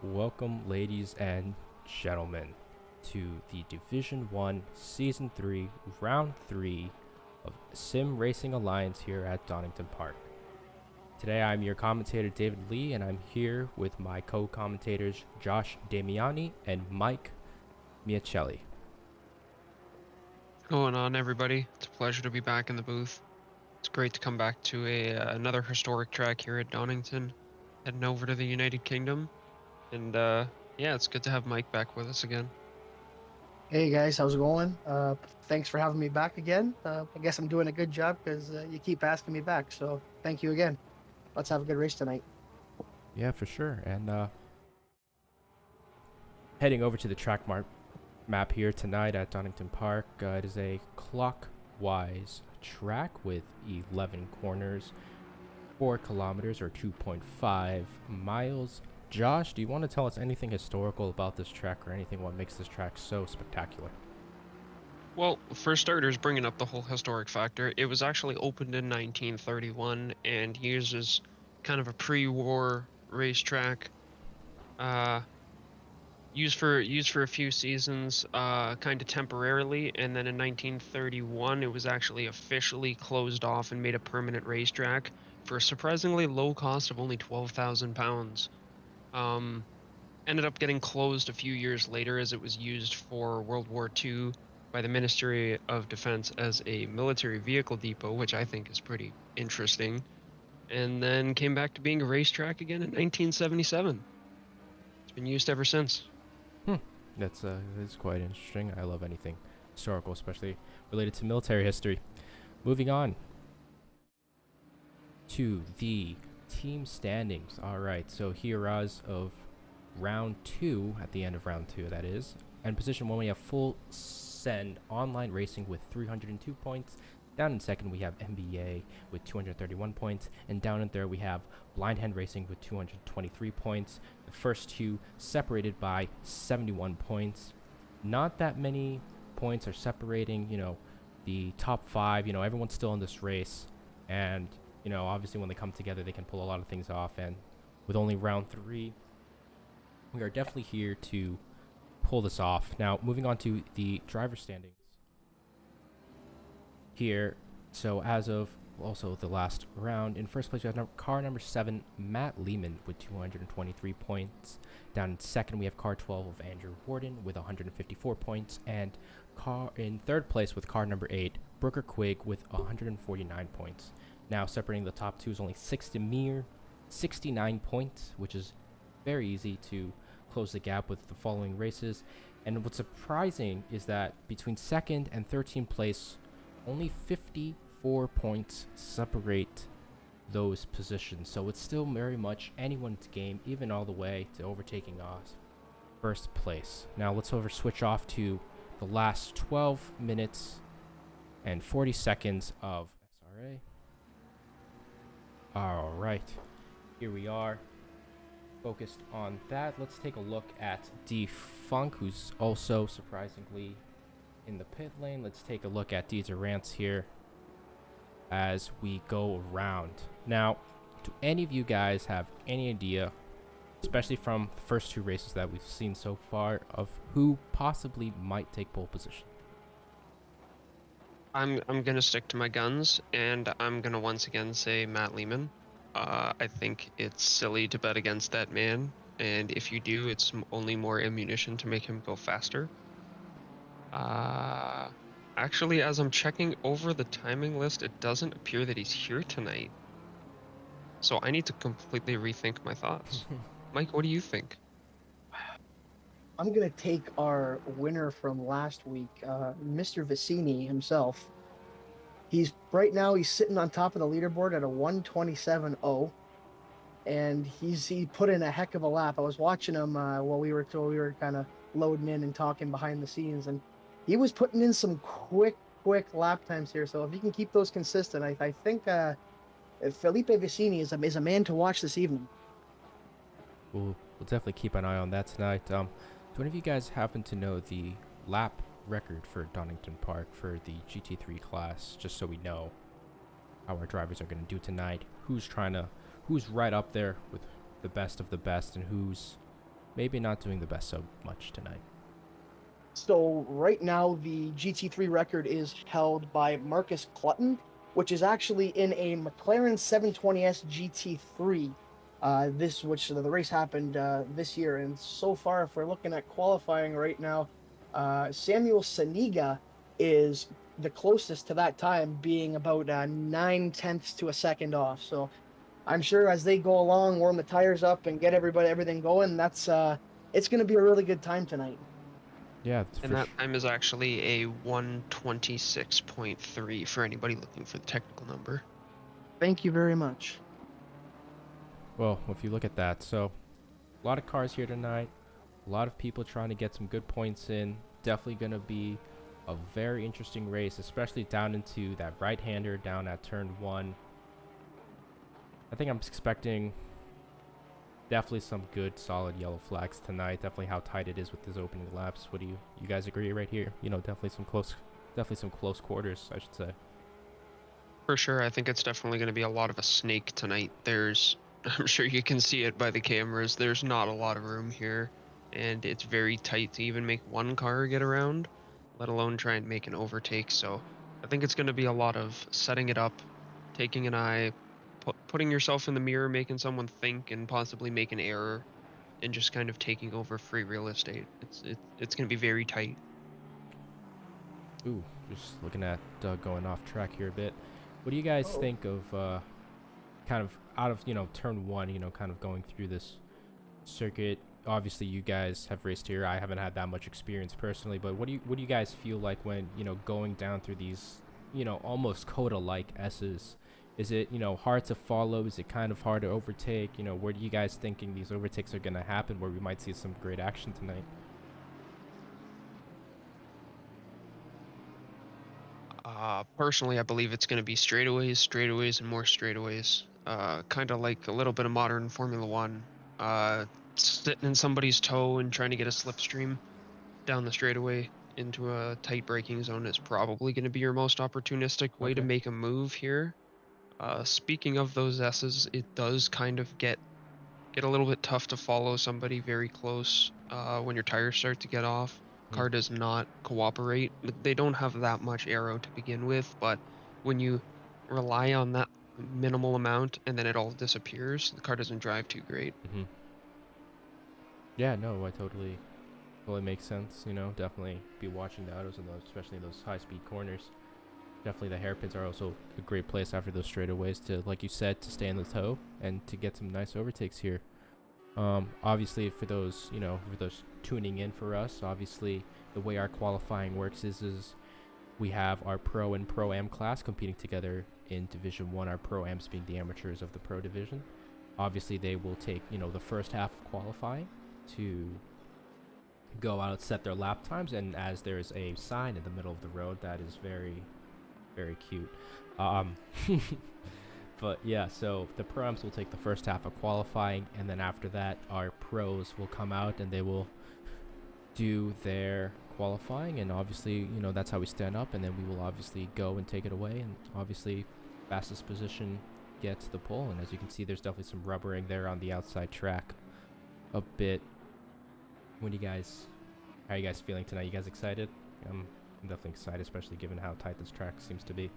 Welcome, ladies and gentlemen, to the Division 1 Season 3, Round 3 of Sim Racing Alliance here at Donington Park. Today I'm your commentator, David Lee, and I'm here with my co-commentators, Josh Damiani and Mike Miacelli. What's going on, everybody? It's a pleasure to be back in the booth. It's great to come back to another historic track here at Donington, heading over to the United Kingdom. And yeah, it's good to have Mike back with us again. Hey guys, how's it going? Thanks for having me back again. I guess I'm doing a good job because you keep asking me back, so thank you again. Let's have a good race tonight. Yeah, for sure. And heading over to the track map here tonight at Donington Park. It is a clockwise track with 11 corners, 4 kilometers or 2.5 miles. Josh, do you want to tell us anything historical about this track or anything what makes this track so spectacular? Well, for starters, bringing up the whole historic factor, it was actually opened in 1931 and used as kind of a pre-war racetrack. Used for a few seasons, kind of temporarily, and then in 1931 it was actually officially closed off and made a permanent racetrack for a surprisingly low cost of only £12,000. Ended up getting closed a few years later as it was used for World War II by the Ministry of Defense as a military vehicle depot, which I think is pretty interesting, and then came back to being a racetrack again in 1977. It's been used ever since. That's quite interesting. I love anything historical, especially related to military history. Moving on to the team standings. All right, so here as of round 2, at the end of round 2 that is, and position 1 we have Full Send Online Racing with 302 points. Down in second we have NBA with 231 points, and down in third we have Blind Hand Racing with 223 points. The first two separated by 71 points. Not that many points are separating, the top 5, everyone's still in this race, and obviously when they come together they can pull a lot of things off, and with only round 3 we are definitely here to pull this off. Now moving on to the driver standings here. So as of also the last round, in first place we have car number 7, Matt Lehman, with 223 points. Down in second we have car 12 of Andrew Warden with 154 points, and in third place with car number 8, Brooker Quigg with 149 points. Now separating the top 2 is only 69 points, which is very easy to close the gap with the following races. And what's surprising is that between second and 13th place, only 54 points separate those positions. So it's still very much anyone's game, even all the way to overtaking us first place. Now let's switch off to the last 12 minutes and 40 seconds of SRA. All right, here we are, focused on that. Let's take a look at D-Funk, who's also surprisingly in the pit lane. Let's take a look at Deezer Rants here as we go around. Now, do any of you guys have any idea, especially from the first 2 races that we've seen so far, of who possibly might take pole position? I'm gonna stick to my guns, and I'm gonna once again say Matt Lehman. I think it's silly to bet against that man, and if you do, it's only more ammunition to make him go faster. Actually, as I'm checking over the timing list, it doesn't appear that he's here tonight. So I need to completely rethink my thoughts. Mike, what do you think? I'm going to take our winner from last week, Mr. Vicini himself. Right now he's sitting on top of the leaderboard at a 127.0. and he put in a heck of a lap. I was watching him while we were kind of loading in and talking behind the scenes, and he was putting in some quick lap times here. So if he can keep those consistent, I think Felipe Vicini is a man to watch this evening. We'll definitely keep an eye on that tonight. Do any of you guys happen to know the lap record for Donington Park for the GT3 class, just so we know how our drivers are going to do tonight? Who's right up there with the best of the best, and who's maybe not doing the best so much tonight? So right now the GT3 record is held by Marcus Clutton, which is actually in a McLaren 720S GT3. The race happened this year, and so far, if we're looking at qualifying right now, Samuel Saniga is the closest to that time, being about 9/10 to a second off. So I'm sure as they go along, warm the tires up, and get everything going, it's going to be a really good time tonight. Yeah, And that time is actually a 1:26.3 for anybody looking for the technical number. Thank you very much. Well, if you look at that, so a lot of cars here tonight, a lot of people trying to get some good points in. Definitely going to be a very interesting race, especially down into that right-hander down at turn 1. I think I'm expecting definitely some good solid yellow flags tonight. Definitely how tight it is with this opening laps. What do you guys agree right here? You know, definitely some close quarters, I should say. For sure, I think it's definitely going to be a lot of a snake tonight. I'm sure you can see it by the cameras, there's not a lot of room here, and it's very tight to even make one car get around, let alone try and make an overtake. So I think it's going to be a lot of setting it up, taking an eye, putting yourself in the mirror, making someone think and possibly make an error, and just kind of taking over free real estate. It's going to be very tight. Ooh, just looking at going off track here a bit. What do you guys think of kind of out of, turn 1, kind of going through this circuit? Obviously, you guys have raced here. I haven't had that much experience personally, but what do you guys feel like when, going down through these, almost Coda-like S's? Is it, hard to follow? Is it kind of hard to overtake? Where do you guys thinking these overtakes are going to happen, where we might see some great action tonight? Personally, I believe it's going to be straightaways, and more straightaways. Kind of like a little bit of modern Formula One. Sitting in somebody's toe and trying to get a slipstream down the straightaway into a tight braking zone is probably going to be your most opportunistic way to make a move here. Speaking of those S's, it does kind of get a little bit tough to follow somebody very close when your tires start to get off. Car does not cooperate. They don't have that much aero to begin with, but when you rely on that minimal amount and then it all disappears, the car doesn't drive too great. Yeah, no, I totally makes sense. Definitely be watching the autos in those, especially in those high-speed corners. Definitely the hairpins are also a great place after those straightaways to, like you said, to stay in the toe and to get some nice overtakes here. Obviously for those, for those tuning in for us, obviously the way our qualifying works is we have our pro and pro-am class competing together in Division 1, our pro-ams being the amateurs of the pro division. Obviously they will take, the first half of qualifying to go out, set their lap times, and as there's a sign in the middle of the road that is very, very cute. But yeah, so the pro-ams will take the first half of qualifying, and then after that our pros will come out and they will do their qualifying, and obviously, that's how we stand up, and then we will obviously go and take it away, and obviously fastest position gets the pole. And as you can see, there's definitely some rubbering there on the outside track a bit. How are you guys feeling tonight? You guys excited? I'm definitely excited, especially given how tight this track seems to be.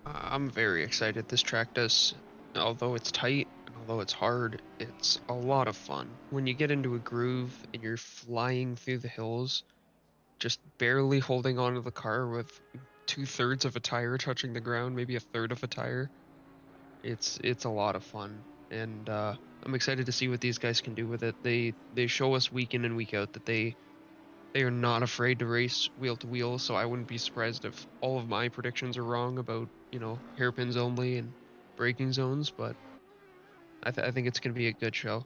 I'm very excited. This track does, although it's tight, although it's hard, it's a lot of fun. When you get into a groove and you're flying through the hills, just barely holding onto the car with 2/3 of a tire touching the ground, maybe a third of a tire, it's a lot of fun. And I'm excited to see what these guys can do with it. They show us week in and week out that they are not afraid to race wheel to wheel, so I wouldn't be surprised if all of my predictions are wrong about, hairpins only and braking zones, but I think it's going to be a good show.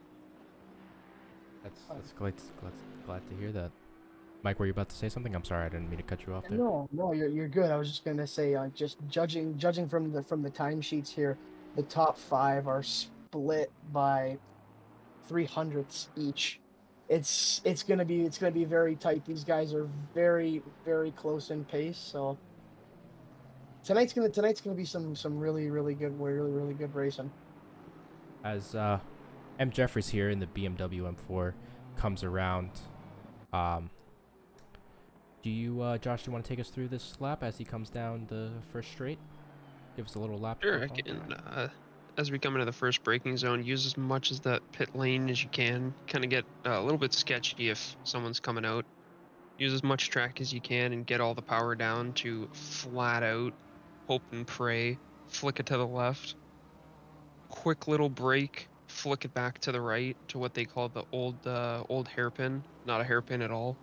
That's glad to hear that. Mike, were you about to say something? I'm sorry, I didn't mean to cut you off there. No, no, you're good. I was just gonna say, just judging from the timesheets here, the top five are split by 300ths each. It's gonna be very tight. These guys are very close in pace. So tonight's gonna be some really good racing. As M Jeffries here in the BMW M4 comes around, um, do you, Josh, do you want to take us through this lap as he comes down the first straight? Give us a little lap. Sure, I can. As we come into the first braking zone, use as much as that pit lane as you can. Kind of get a little bit sketchy if someone's coming out. Use as much track as you can and get all the power down to flat out, hope and pray, flick it to the left. Quick little brake, flick it back to the right to what they call the old hairpin, not a hairpin at all.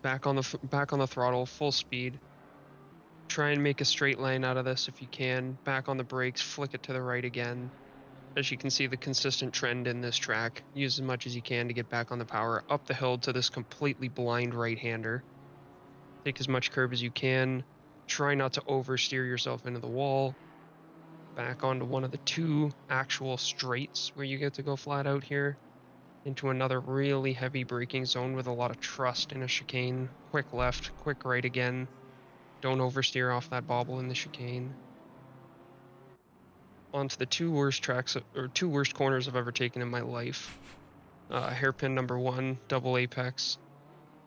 Back on the throttle, full speed. Try and make a straight line out of this if you can. Back on the brakes, flick it to the right again. As you can see, the consistent trend in this track. Use as much as you can to get back on the power. Up the hill to this completely blind right-hander. Take as much curb as you can. Try not to oversteer yourself into the wall. Back onto one of the two actual straights where you get to go flat out here. Into another really heavy braking zone with a lot of trust in a chicane. Quick left, quick right again. Don't oversteer off that bobble in the chicane. Onto the two worst corners I've ever taken in my life. Hairpin number 1, double apex.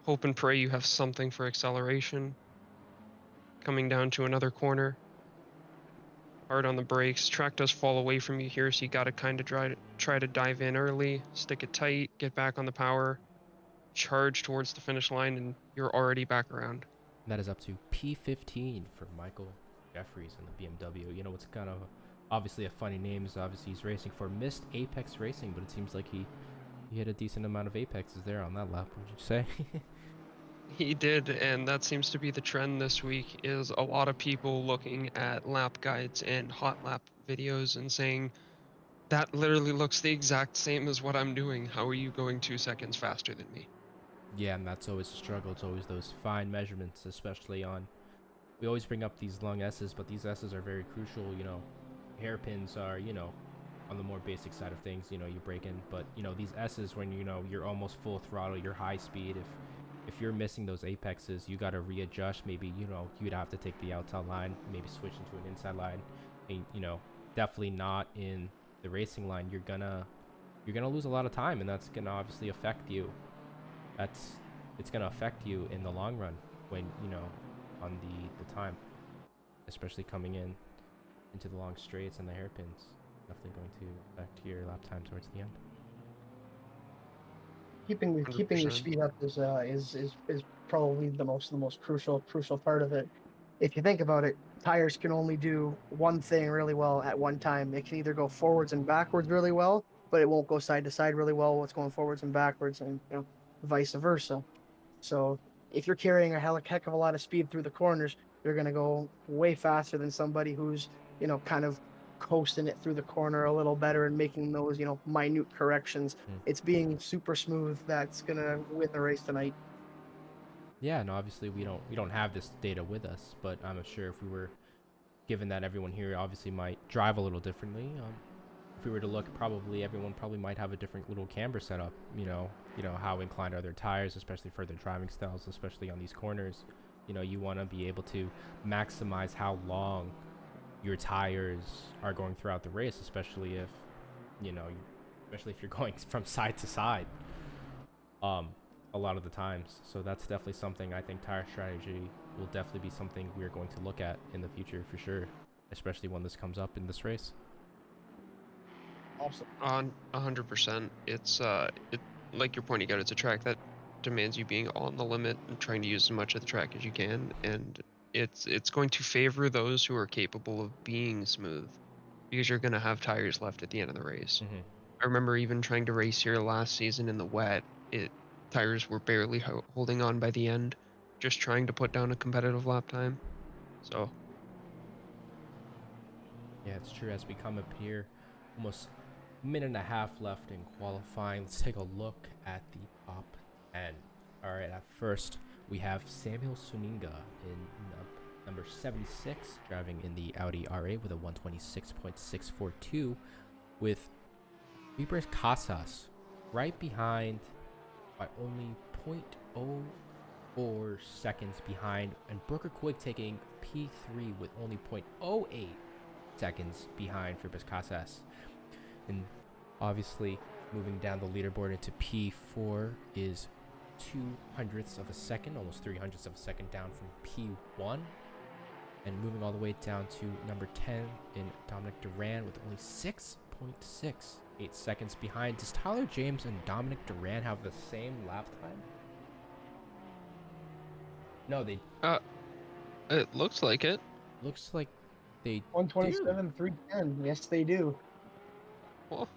Hope and pray you have something for acceleration. Coming down to another corner. Hard on the brakes. Track does fall away from you here, so you gotta kind of try to dive in early, stick it tight, get back on the power, charge towards the finish line, and you're already back around. That is up to P15 for Michael Jeffries in the BMW. You know, what's kind of obviously a funny name is obviously he's racing for Missed Apex Racing, but it seems like he hit a decent amount of apexes there on that lap, would you say? He did, and that seems to be the trend this week, is a lot of people looking at lap guides and hot lap videos and saying, that literally looks the exact same as what I'm doing. How are you going 2 seconds faster than me? Yeah, and that's always a struggle. It's always those fine measurements, especially on... We always bring up these long S's, but these S's are very crucial, you know. Hairpins are, you know, on the more basic side of things, you know, you break in. But, you know, these S's, when, you know, you're almost full throttle, you're high speed, if you're missing those apexes, you got to readjust. Maybe, you know, you'd have to take the outside line, maybe switch into an inside line. And, you know, definitely not in the racing line. You're gonna lose a lot of time, and that's gonna obviously affect you. It's gonna affect you in the long run when, you know, on the time, especially coming into the long straights and the hairpins. Definitely going to affect your lap time towards the end. Keeping your 100%. speed up is probably the most crucial part of it. If you think about it, tires can only do one thing really well at one time. It can either go forwards and backwards really well, but it won't go side to side really well. It's going forwards and backwards, and you know, vice versa. So if you're carrying a heck of a lot of speed through the corners, you're gonna go way faster than somebody who's, you know, kind of coasting it through the corner a little better and making those, you know, minute corrections. It's being super smooth that's gonna win the race tonight. Yeah, no, obviously we don't have this data with us, but I'm sure if we were given that, everyone here obviously might drive a little differently. If we were to look, everyone might have a different little camber setup. You know how inclined are their tires, especially for their driving styles, especially on these corners. You know, you want to be able to maximize how long your tires are going throughout the race, especially if you're going from side to side. A lot of the times. So that's definitely something I think tire strategy will definitely be something we're going to look at in the future for sure, especially when this comes up in this race. Awesome. On 100%. It's like you're pointing out, it's a track that demands you being on the limit and trying to use as much of the track as you can, and it's going to favor those who are capable of being smooth, because you're going to have tires left at the end of the race. Mm-hmm. I remember even trying to race here last season in the wet. Tires were barely holding on by the end, just trying to put down a competitive lap time. So yeah, it's true. As we come up here, almost minute and a half left in qualifying. Let's take a look at the top 10. All right, at first we have Samuel Suninga in number 76, driving in the Audi R8 with a 126.642, with Vipers Casas right behind by only 0.04 seconds behind, and Brooker Quigg taking P3 with only 0.08 seconds behind Vipers Casas. And obviously, moving down the leaderboard into P4 is 0.02 of a second, almost 0.03 of a second down from P1. And moving all the way down to number 10 in Dominic Duran with only 6.68 seconds behind. Does Tyler James and Dominic Duran have the same lap time? No, they... It looks like it. Looks like they 127, 310. Yes, they do. Well,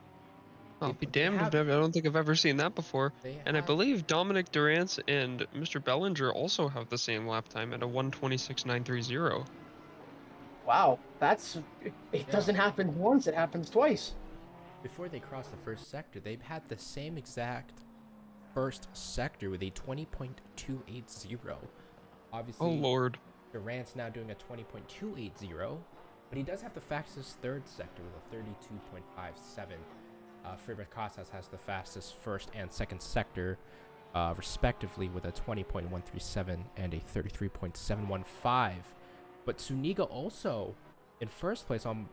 I'll be They damned have- if I don't think I've ever seen that before. They And I have- believe Dominic Durant and Mr. Bellinger also have the same lap time at a 126.930. Wow, it doesn't happen once, it happens twice. Before they crossed the first sector, they've had the same exact first sector with a 20.280. Obviously, Oh Lord. Durant's now doing a 20.280, but he does have the fastest third sector with a 32.57. Faber Casas has the fastest first and second sector, respectively, with a 20.137 and a 33.715. But Suniga also, in first place on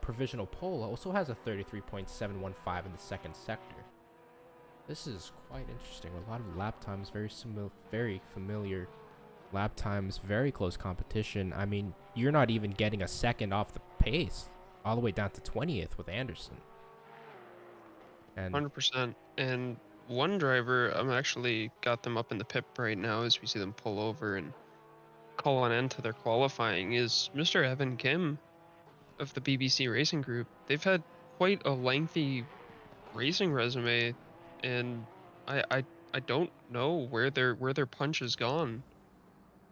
provisional poll, also has a 33.715 in the second sector. This is quite interesting. A lot of lap times, very familiar lap times, very close competition. I mean, you're not even getting a second off the pace, all the way down to 20th with Anderson. And 100%. And one driver, I'm actually got them up in the pit right now as we see them pull over and call an end to their qualifying, is Mr. Evan Kim of the BBC Racing Group. They've had quite a lengthy racing resume, and I don't know where their punch has gone.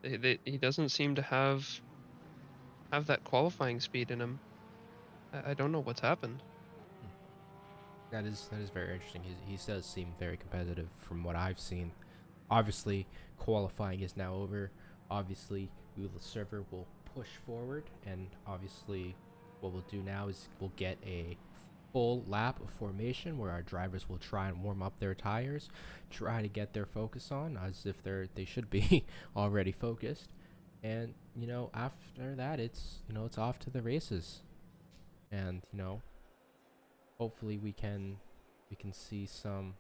He doesn't seem to have that qualifying speed in him. I don't know what's happened. that is very interesting. He does seem very competitive from what I've seen. Obviously, qualifying is now over. Obviously, the server will push forward, and obviously what we'll do now is we'll get a full lap of formation where our drivers will try and warm up their tires, try to get their focus on as if they should be already focused. And after that, it's off to the races. And hopefully we can see some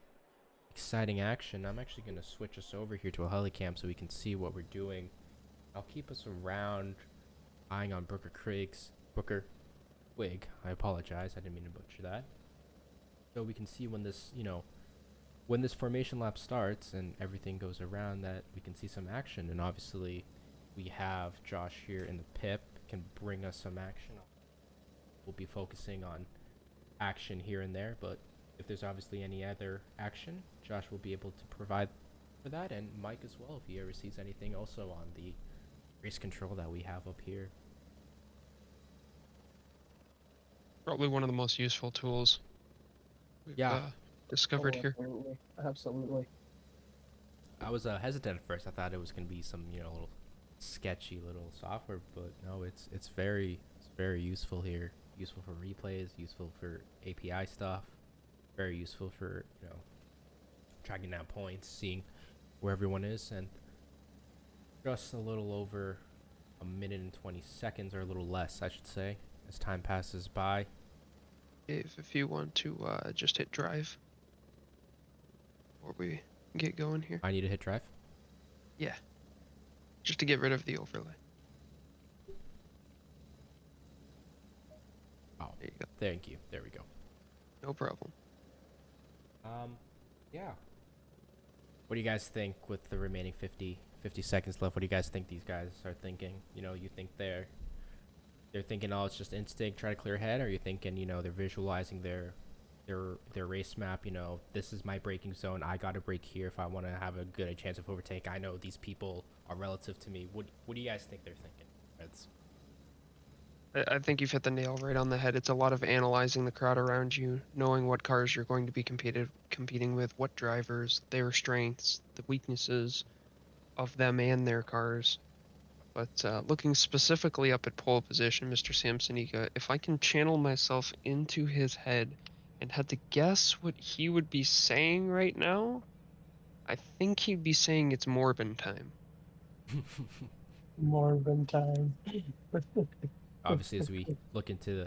exciting action. I'm actually going to switch us over here to a helicam so we can see what we're doing. I'll keep us around, eyeing on Brooker Quigg. I apologize, I didn't mean to butcher that. So we can see when this formation lap starts and everything goes around, that we can see some action. And obviously we have Josh here in the pit, can bring us some action. We'll be focusing on action here and there, but if there's obviously any other action, Josh will be able to provide for that, and Mike as well if he ever sees anything also on the race control that we have up here. Probably one of the most useful tools we've discovered here. Absolutely. I was hesitant at first. I thought it was going to be some little sketchy little software, but no, it's very useful here. Useful for replays, useful for API stuff, very useful for tracking down points, seeing where everyone is. And just a little over a minute and 20 seconds, or a little less I should say, as time passes by. If you want to just hit drive before we get going here. I need to hit drive. Yeah, just to get rid of the overlay. Oh, there you go. Thank you. There we go. No problem. Yeah. What do you guys think with the remaining 50 seconds left? What do you guys think these guys are thinking? You think they're thinking, oh, it's just instinct, try to clear ahead, or you thinking, they're visualizing their race map, this is my braking zone, I gotta brake here if I want to have a good chance of overtake. I know these people are relative to me. What do you guys think they're thinking? I think you've hit the nail right on the head. It's a lot of analyzing the crowd around you, knowing what cars you're going to be competing with, what drivers, their strengths, the weaknesses of them and their cars. But looking specifically up at pole position, Mr. Samsonika, if I can channel myself into his head and had to guess what he would be saying right now, I think he'd be saying it's Morbin time. Morbin time. Obviously, as we look into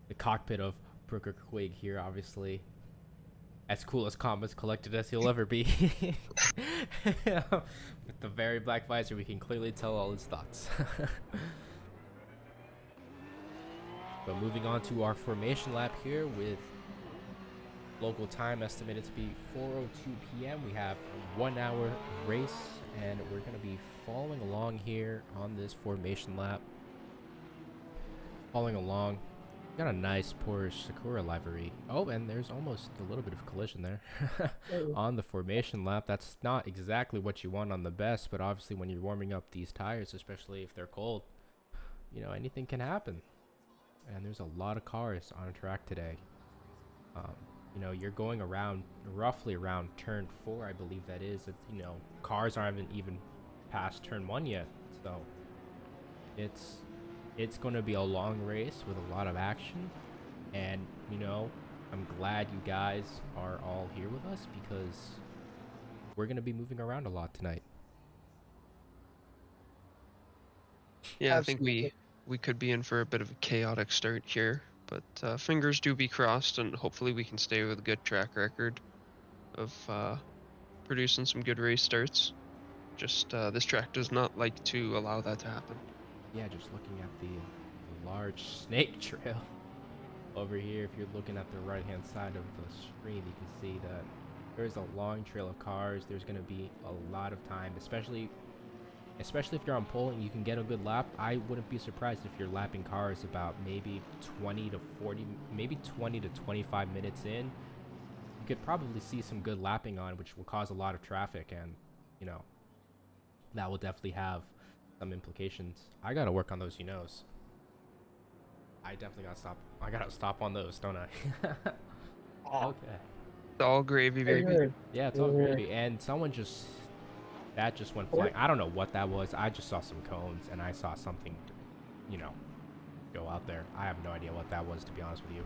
the cockpit of Brooker Quigg here, obviously, as cool as comments collected as he'll ever be. With the very black visor, we can clearly tell all his thoughts. But moving on to our formation lap here with local time estimated to be 4:02 p.m. We have a 1 hour race, and we're going to be following along here on this formation lap. Following along. Got a nice Porsche Sakura livery. Oh, and there's almost a little bit of collision there on the formation lap. That's not exactly what you want on the best, but obviously when you're warming up these tires, especially if they're cold, you know, anything can happen. And there's a lot of cars on a track today. You know, you're going around, roughly around turn 4, I believe that is. You know, cars aren't even past turn 1 yet, so it's going to be a long race with a lot of action. And, you know, I'm glad you guys are all here with us because we're going to be moving around a lot tonight. Yeah, Absolutely. I think we could be in for a bit of a chaotic start here, but fingers do be crossed, and hopefully we can stay with a good track record of producing some good race starts. Just this track does not like to allow that to happen. Yeah, just looking at the large snake trail over here. If you're looking at the right hand side of the screen, you can see that there's a long trail of cars. There's going to be a lot of time, especially if you're on pole and you can get a good lap. I wouldn't be surprised if you're lapping cars about maybe 20 to 40, maybe 20 to 25 minutes in. You could probably see some good lapping on, which will cause a lot of traffic, and you know, that will definitely have some implications. I gotta work on those, you knows. I definitely gotta stop. I gotta stop on those, don't I? Okay. It's all gravy, baby. Yeah, it's all gravy. And someone just went flying. I don't know what that was. I just saw some cones and I saw something, you know, go out there. I have no idea what that was, to be honest with you.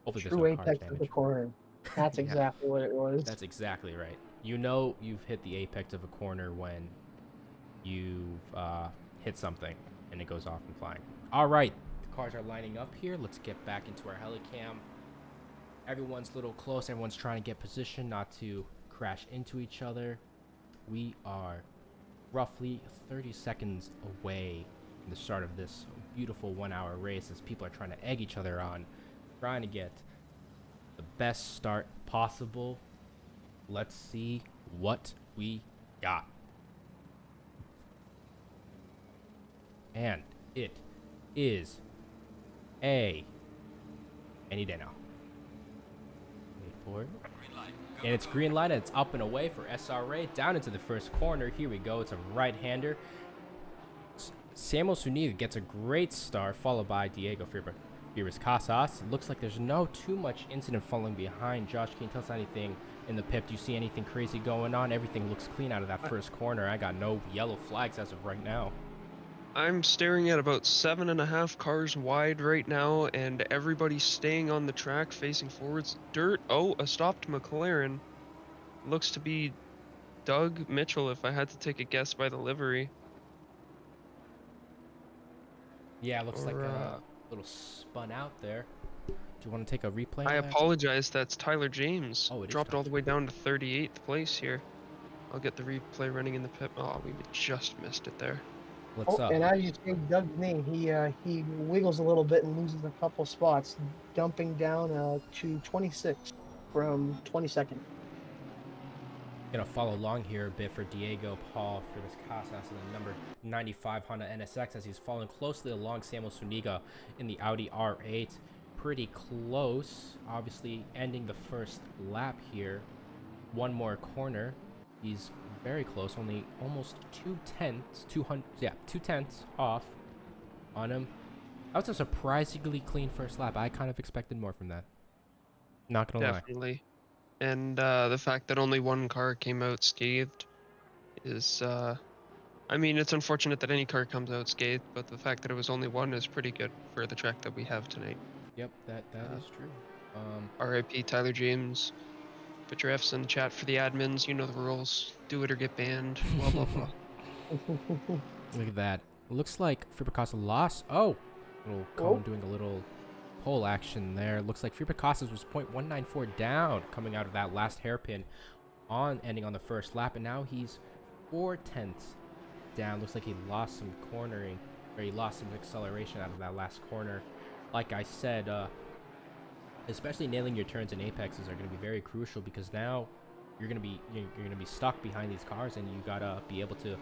Hopefully there's True no cars apex of the damage. corner. That's Yeah. exactly what it was. That's exactly right. You know you've hit the apex of a corner when you've hit something and it goes off and flying. All right, the cars are lining up here. Let's get back into our helicam. Everyone's a little close. Everyone's trying to get position not to crash into each other. We are roughly 30 seconds away from the start of this beautiful 1 hour race as people are trying to egg each other on, trying to get the best start possible. Let's see what we got. And it is any day now. Wait for it. And it's green light, and it's up and away for SRA down into the first corner. Here we go. It's a right-hander. Samuel Suniga gets a great start, followed by Diego Fibras Casas. It looks like there's no too much incident following behind. Josh, can you tell us anything in the pit? Do you see anything crazy going on? Everything looks clean out of that first corner. I got no yellow flags as of right now. I'm staring at about 7.5 cars wide right now, and everybody's staying on the track facing forwards. Dirt. Oh, a stopped McLaren. Looks to be Doug Mitchell, if I had to take a guess by the livery. Yeah, it looks like Or, a little spun out there. Do you want to take a replay? I on that? apologize, that's Tyler James. Oh, it is dropped all the Tyler. way down to 38th place here. I'll get the replay running in the pit. Oh, we just missed it there. What's up? And as you say Doug's name, he wiggles a little bit and loses a couple spots, dumping down to 26 from 22nd. Gonna follow along here a bit for Diego Paul for this Casas and the number 95 Honda NSX as he's following closely along Samuel Suniga in the Audi R8. Pretty close, obviously ending the first lap here. One more corner. He's very close, only almost 2 tenths off on him. That was a surprisingly clean first lap. I kind of expected more from that. Not gonna lie. Definitely. And the fact that only one car came out scathed is, I mean, it's unfortunate that any car comes out scathed, but the fact that it was only one is pretty good for the track that we have tonight. Yep, that Uh, is true. RIP Tyler James. Put your F's in the chat for the admins. You know the rules. Do it or get banned. Blah, blah, blah. Look at that. Looks like Fibrecasa lost. Oh, little Colin doing a little pole action there. Looks like Fibrecasas was 0.194 down coming out of that last hairpin on ending on the first lap, and now he's 0.4 down. Looks like he lost some cornering, or he lost some acceleration out of that last corner. Like I said, especially nailing your turns and apexes are going to be very crucial, because now you're going to be stuck behind these cars, and you gotta be able to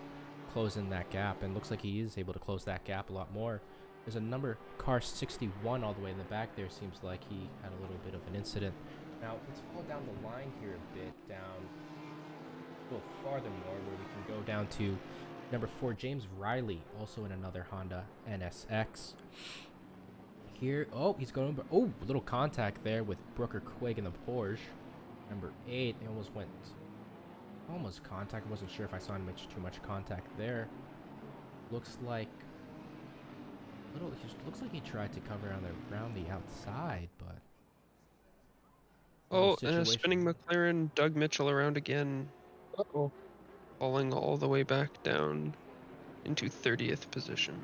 close in that gap. And looks like he is able to close that gap a lot more. There's a number car 61 all the way in the back there. Seems like he had a little bit of an incident. Now let's follow down the line here a bit, down a little farther more, where we can go down to number 4, James Riley, also in another Honda NSX. Here, oh, he's going, oh, little contact there with Brooker Quigg in the Porsche. Number 8, they almost contact. I wasn't sure if I saw too much contact there. Looks like looks like he tried to cover around the outside, but Oh, and a spinning McLaren Doug Mitchell around again. Uh-oh. Falling all the way back down into 30th position.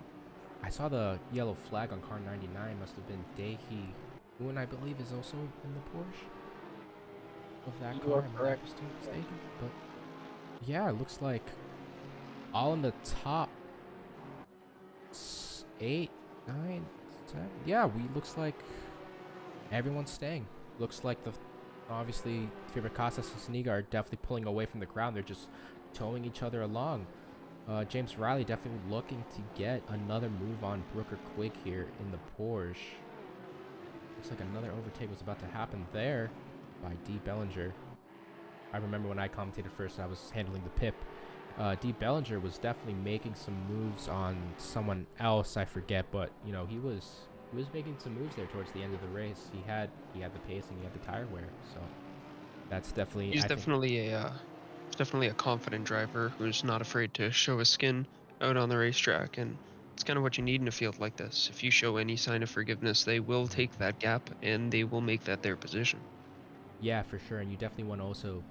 I saw the yellow flag on car 99. Must have been Dahi, who I believe is also in the Porsche of that car. I'm not mistaken. But yeah, it looks like all in the top 8, 9, 10. Yeah, looks like everyone's staying. Looks like obviously Fibrecasas and Sneega are definitely pulling away from the ground. They're just towing each other along. James Riley definitely looking to get another move on Brooker Quigg here in the Porsche. Looks like another overtake was about to happen there by D. Bellinger. I remember when I commentated first, I was handling the pip. D. Bellinger was definitely making some moves on someone else, I forget, but you know, he was making some moves there towards the end of the race. He had the pace and he had the tire wear, so that's definitely He's definitely a confident driver who's not afraid to show his skin out on the racetrack, and it's kind of what you need in a field like this. If you show any sign of forgiveness, they will take that gap and they will make that their position. Yeah, for sure. And you definitely want to also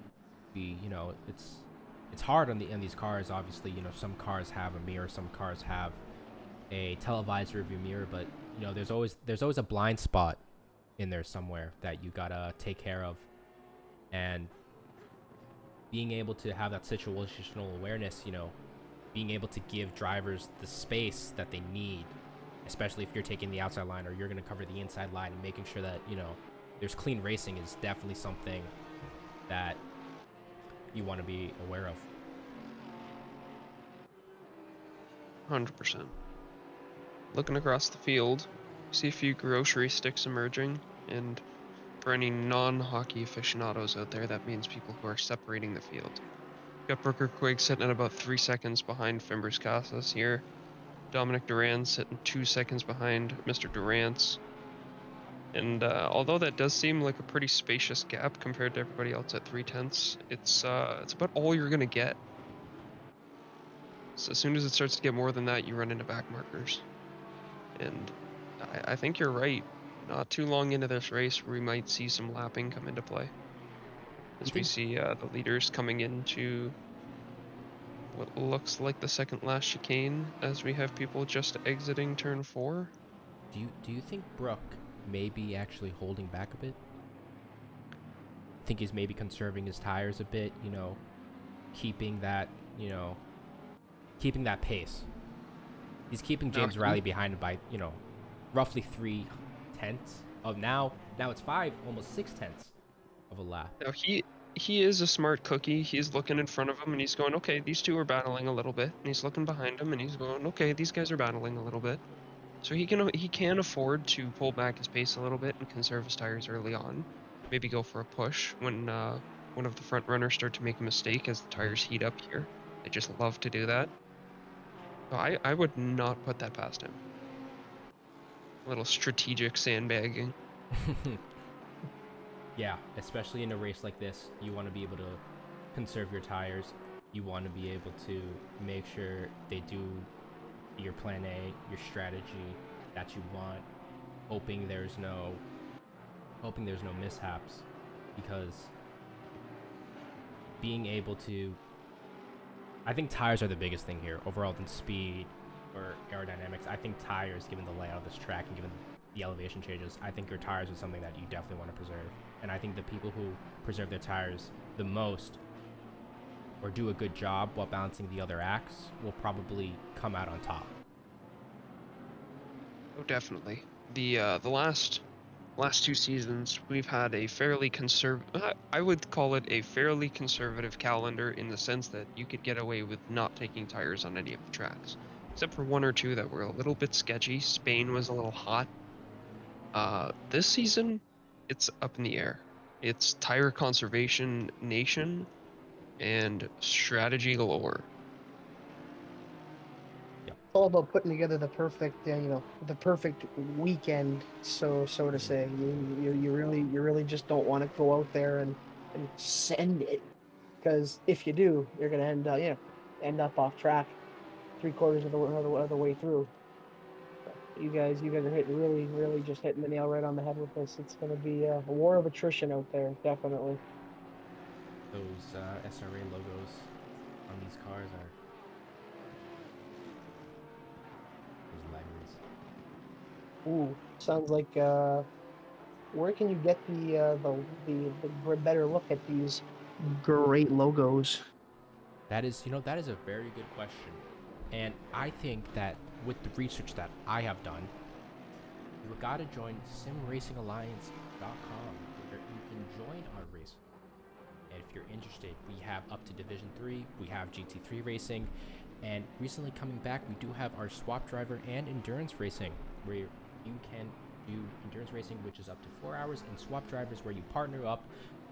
be, you know, it's hard on these cars. Obviously, you know, some cars have a mirror, some cars have a televised rearview mirror, but you know, there's always a blind spot in there somewhere that you gotta take care of. And being able to have that situational awareness, you know, being able to give drivers the space that they need, especially if you're taking the outside line or you're going to cover the inside line, and making sure that, you know, there's clean racing is definitely something that you want to be aware of. 100%. Looking across the field, see a few grocery sticks emerging, and for any non-hockey aficionados out there, that means people who are separating the field. Got Brooker Quigg sitting at about 3 seconds behind Fibrecasas here. Dominic Durant sitting 2 seconds behind Mr. Durant's. And although that does seem like a pretty spacious gap compared to everybody else at 3/10, it's about all you're gonna get. So as soon as it starts to get more than that, you run into back markers. And I think you're right. Not too long into this race, we might see some lapping come into play. As we see the leaders coming into what looks like the second last chicane, as we have people just exiting turn 4. Do you think Brooke may be actually holding back a bit? I think he's maybe conserving his tires a bit, you know, keeping that pace. He's keeping James Riley behind him by, you know, roughly 3/10 of now it's 5, almost 6/10 of a lap. Now he is a smart cookie. He's looking in front of him and he's going, okay, these two are battling a little bit. And he's looking behind him and he's going, okay, these guys are battling a little bit. So he can afford to pull back his pace a little bit and conserve his tires early on. Maybe go for a push when one of the front runners start to make a mistake as the tires heat up here. They just love to do that. So I would not put that past him. A little strategic sandbagging. Yeah, especially in a race like this, you want to be able to conserve your tires. You want to be able to make sure they do your plan A, your strategy that you want, hoping there's no mishaps, because being able to, I think tires are the biggest thing here overall than speed or aerodynamics. I think tires, given the layout of this track and given the elevation changes, I think your tires are something that you definitely want to preserve. And I think the people who preserve their tires the most or do a good job while balancing the other acts will probably come out on top. Oh, definitely. The last 2 seasons, we've had a fairly I would call it a fairly conservative calendar in the sense that you could get away with not taking tires on any of the tracks, except for one or two that were a little bit sketchy. Spain was a little hot. This season, it's up in the air. It's tire conservation nation and strategy galore. It's all about putting together the perfect, the perfect weekend, so to say. You really just don't want to go out there and send it, because if you do, you're gonna end up off track 3/4 of the way through. You guys are really just hitting the nail right on the head with this. It's gonna be a war of attrition out there, definitely. Those SRA logos on these cars are those laggards. Ooh, sounds like where can you get the better look at these great logos? That is a very good question. And I think that with the research that I have done, you gotta join simracingalliance.com where you can join our race. And if you're interested, we have up to Division 3, we have GT3 racing, and recently coming back, we do have our swap driver and endurance racing, where you can do endurance racing, which is up to 4 hours, and swap drivers, where you partner up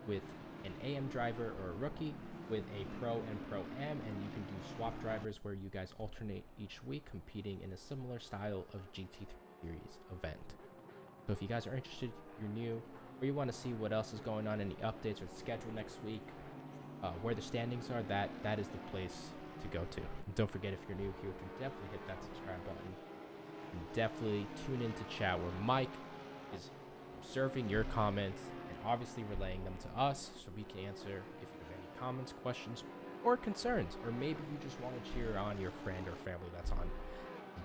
with an AM driver or a rookie with a pro and pro am, and you can do swap drivers where you guys alternate each week, competing in a similar style of GT3 series event. So if you guys are interested, you're new, or you want to see what else is going on, any updates or the schedule next week, where the standings are, that is the place to go to. And don't forget, if you're new here, you can definitely hit that subscribe button and definitely tune into chat, where Mike is observing your comments and obviously relaying them to us so we can answer if you have any comments, questions, or concerns, or maybe you just want to cheer on your friend or family that's on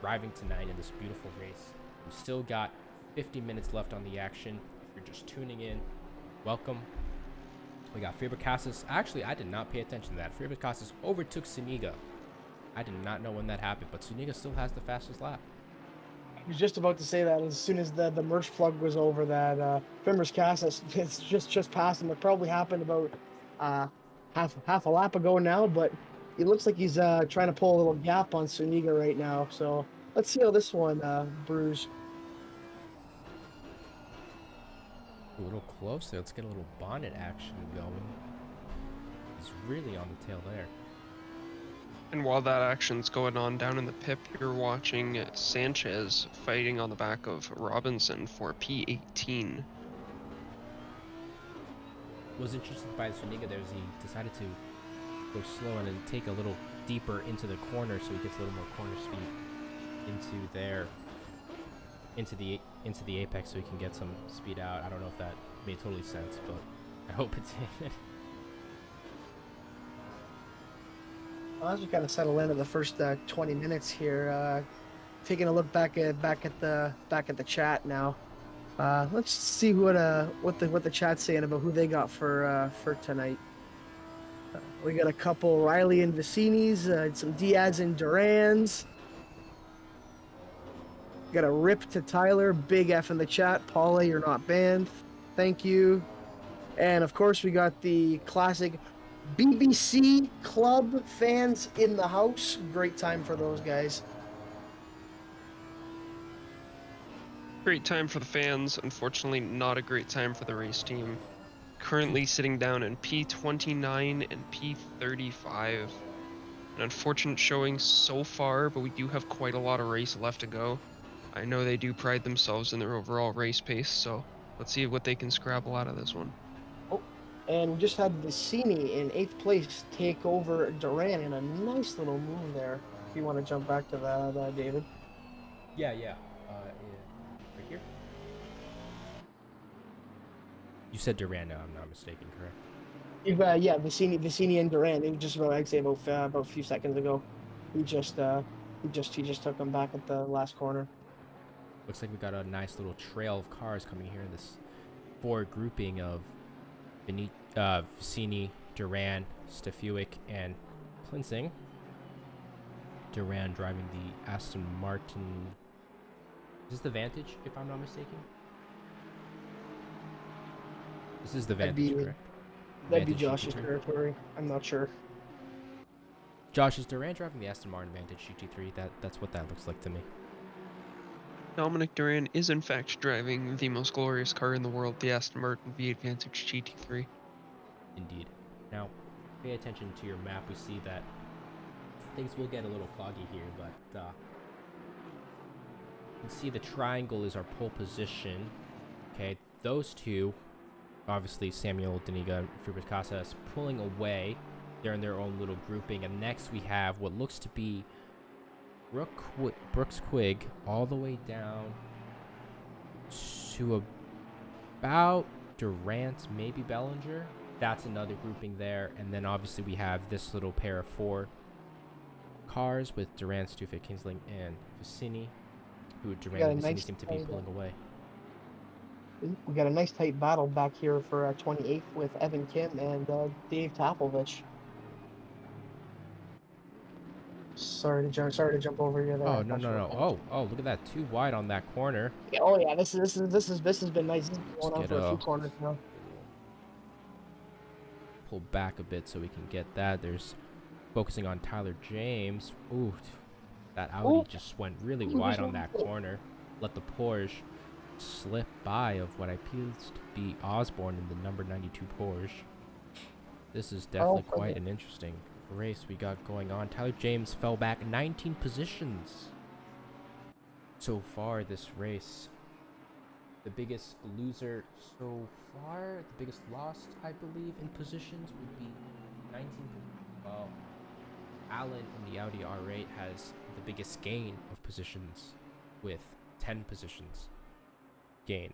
driving tonight in this beautiful race. We still got 50 minutes left on the action. If you're just tuning in, welcome. We got Fabricasas. Actually, I did not pay attention to that. Fabricasas overtook Suniga. I did not know when that happened, but Suniga still has the fastest lap. I was just about to say that as soon as the merge plug was over, that Fabricasas, it's just past him. It probably happened about half a lap ago now, but it looks like he's trying to pull a little gap on Suniga right now. So let's see how this one brews. A little closer. Let's get a little bonnet action going. He's really on the tail there. And while that action's going on down in the pit, you're watching Sanchez fighting on the back of Robinson for P18. Was interested by Suniga there is he decided to go slow and then take a little deeper into the corner, so he gets a little more corner speed into the apex, so he can get some speed out. I don't know if that made totally sense, but I hope it did. Well, as we kind of settle into the first 20 minutes here, taking a look back at the chat now. Let's see what the chat's saying about who they got for tonight. We got a couple Riley and Vicini's, some Diaz and Durans. Got a rip to Tyler, big F in the chat. Paula, you're not banned. Thank you. And of course, we got the classic BBC Club fans in the house. Great time for those guys. Great time for the fans. Unfortunately, not a great time for the race team. Currently sitting down in P29 and P35. An unfortunate showing so far, but we do have quite a lot of race left to go. I know they do pride themselves in their overall race pace, so let's see what they can scrabble out of this one. Oh, and we just had Vicini in 8th place take over Duran in a nice little move there. If you want to jump back to that, David. Yeah. Right here. You said Duran, I'm not mistaken, correct? Yeah, Vicini and Duran. It was just about, I'd say about a few seconds ago. He just took him back at the last corner. Looks like we got a nice little trail of cars coming here in this forward grouping of Vicini, Duran, Stefuic, and Plinsing. Duran driving the Aston Martin. Is this the Vantage, if I'm not mistaken? This is the Vantage, correct? That'd be Vantage Josh's GT3. territory. I'm not sure. Josh, is Duran driving the Aston Martin Vantage GT3? That's what that looks like to me. Dominic Duran is in fact driving the most glorious car in the world, the Aston Martin V8 Vantage GT3. Indeed. Now, pay attention to your map. We see that things will get a little cloggy here, but you can see the triangle is our pole position. Okay, those two, obviously Samuel Daniga and Fibers Casas, pulling away. They're in their own little grouping, and next we have what looks to be Brooks Quigg all the way down to about Durant, maybe Bellinger. That's another grouping there, and then obviously we have this little pair of 4 cars with Durant, Stufik, Kingsling, and Vicini, who Durant and Vicini seem to be pulling away. We got a nice tight battle back here for 28th with Evan Kim and Dave Taflovich. Sorry to jump over you there. Oh no! Oh, look at that! Too wide on that corner. Yeah, oh yeah, this has been nice. This has been going on for a few corners now. Pull back a bit so we can get that. There's focusing on Tyler James. Ooh, that Audi just went really wide on that corner. Let the Porsche slip by of what appears to be Osborne in the number 92 Porsche. This is definitely quite an interesting race we got going on. Tyler James fell back 19 positions so far this race. The biggest loser so far, the biggest loss, I believe, in positions would be 19. Well, Allen in the Audi R8 has the biggest gain of positions with 10 positions gained.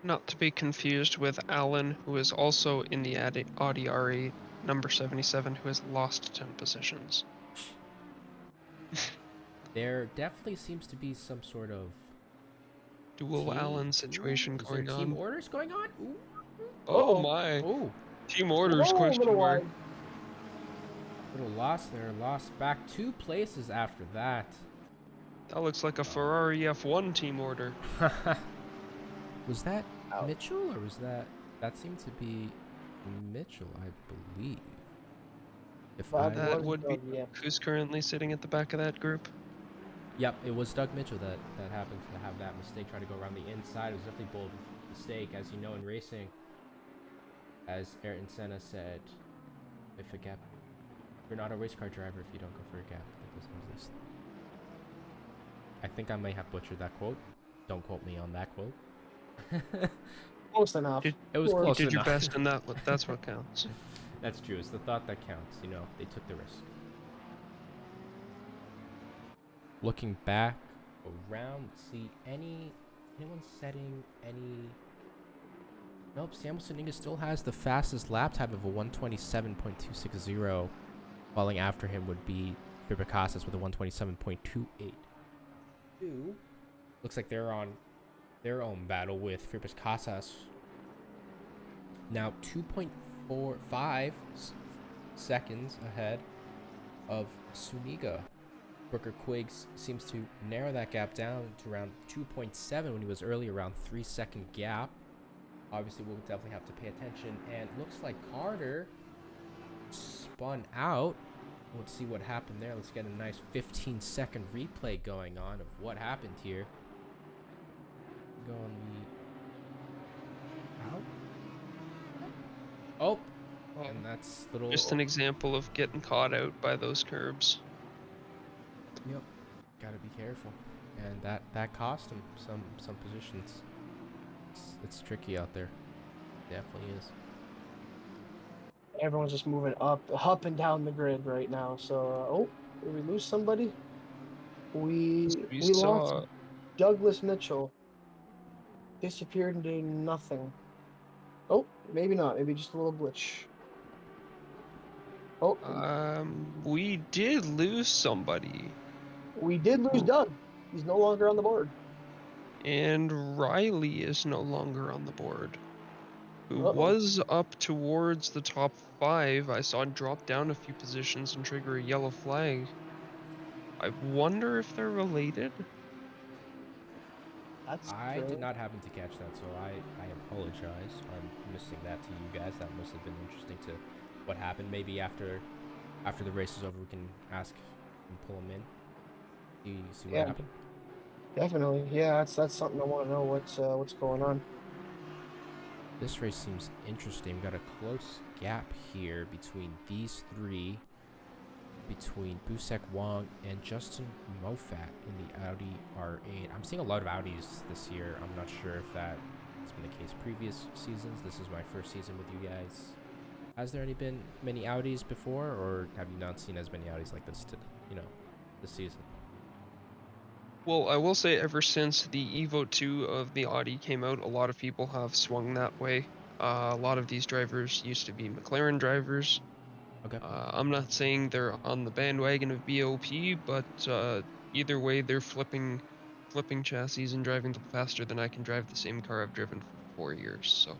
Not to be confused with Allen, who is also in the Audi R8, number 77, who has lost 10 positions. There definitely seems to be some sort of dual Allen situation going on. Team orders going on? Ooh. Oh my. Ooh. Team orders question mark. Little loss there. Lost back 2 places after that. That looks like a Ferrari F1 team order. Was that Mitchell or was that seemed to be Mitchell, I believe. That would be who's currently sitting at the back of that group. Yep, it was Doug Mitchell that happened to have that mistake, trying to go around the inside. It was definitely a bold mistake, as you know, in racing. As Ayrton Senna said, if a gap, you're not a race car driver if you don't go for a gap. That doesn't exist. I think I may have butchered that quote. Don't quote me on that quote. Close enough. It was close enough. You did your best, and that's what counts. That's true. It's the thought that counts. You know, they took the risk. Looking back around, see anyone setting any. Nope, Samuel Daniga still has the fastest lap time of a 127.260. Falling after him would be Fibers Casas with a 127.282. Looks like they're on their own battle with Fibers Casas. Now 2.45 seconds ahead of Suniga. Brooker Quiggs seems to narrow that gap down to around 2.7 when he was earlier around 3-second gap. Obviously, we'll definitely have to pay attention. And looks like Carter spun out. Let's see what happened there. Let's get a nice 15-second replay going on of what happened here. Go on the out. Oh, and that's little. Just an example of getting caught out by those curbs. Yep. careful. And that cost him some positions. It's tricky out there. Definitely is. Everyone's just moving up and down the grid right now. So, oh, did we lose somebody? We We lost saw Douglas Mitchell. Disappeared into nothing. Oh, maybe not. Maybe just a little glitch. Oh, we did lose somebody, we did lose Doug. He's no longer on the board. and Riley is no longer on the board. Who Uh-oh. was up towards the top 5. I saw him drop down a few positions and trigger a yellow flag. I wonder if they're related. That's I great. did not happen to catch that, so I apologize on missing that to you guys. That must have been interesting to what happened. Maybe after the race is over, we can ask and pull him in. See what happened. Definitely. Yeah, that's something I want to know. What's going on? This race seems interesting. We've got a close gap here between these three, between Busek Wong and Justin Moffat in the Audi R8. I'm seeing a lot of Audis this year. I'm not sure if that has been the case previous seasons. This is my first season with you guys. Has there been many Audis before, or have you not seen as many Audis like this this season? Well, I will say ever since the Evo 2 of the Audi came out, a lot of people have swung that way. A lot of these drivers used to be McLaren drivers. Okay. I'm not saying they're on the bandwagon of BOP, but either way, they're flipping chassis and driving them faster than I can drive the same car I've driven for 4 years. So,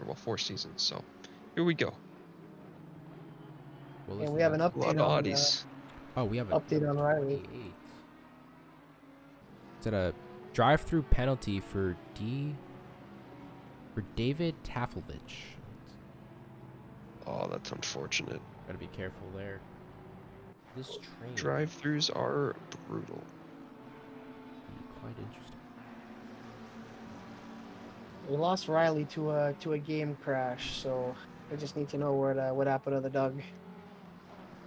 or well, 4 seasons. So, here we go. Well, And we have an A lot update of on Audis. we have update on Riley. 28. Is that a drive-through penalty for David Taflovich? Oh, that's unfortunate. Gotta be careful there. This train Drive-throughs are brutal. quite interesting. We lost Riley to a game crash, so I just need to know what happened to the Doug.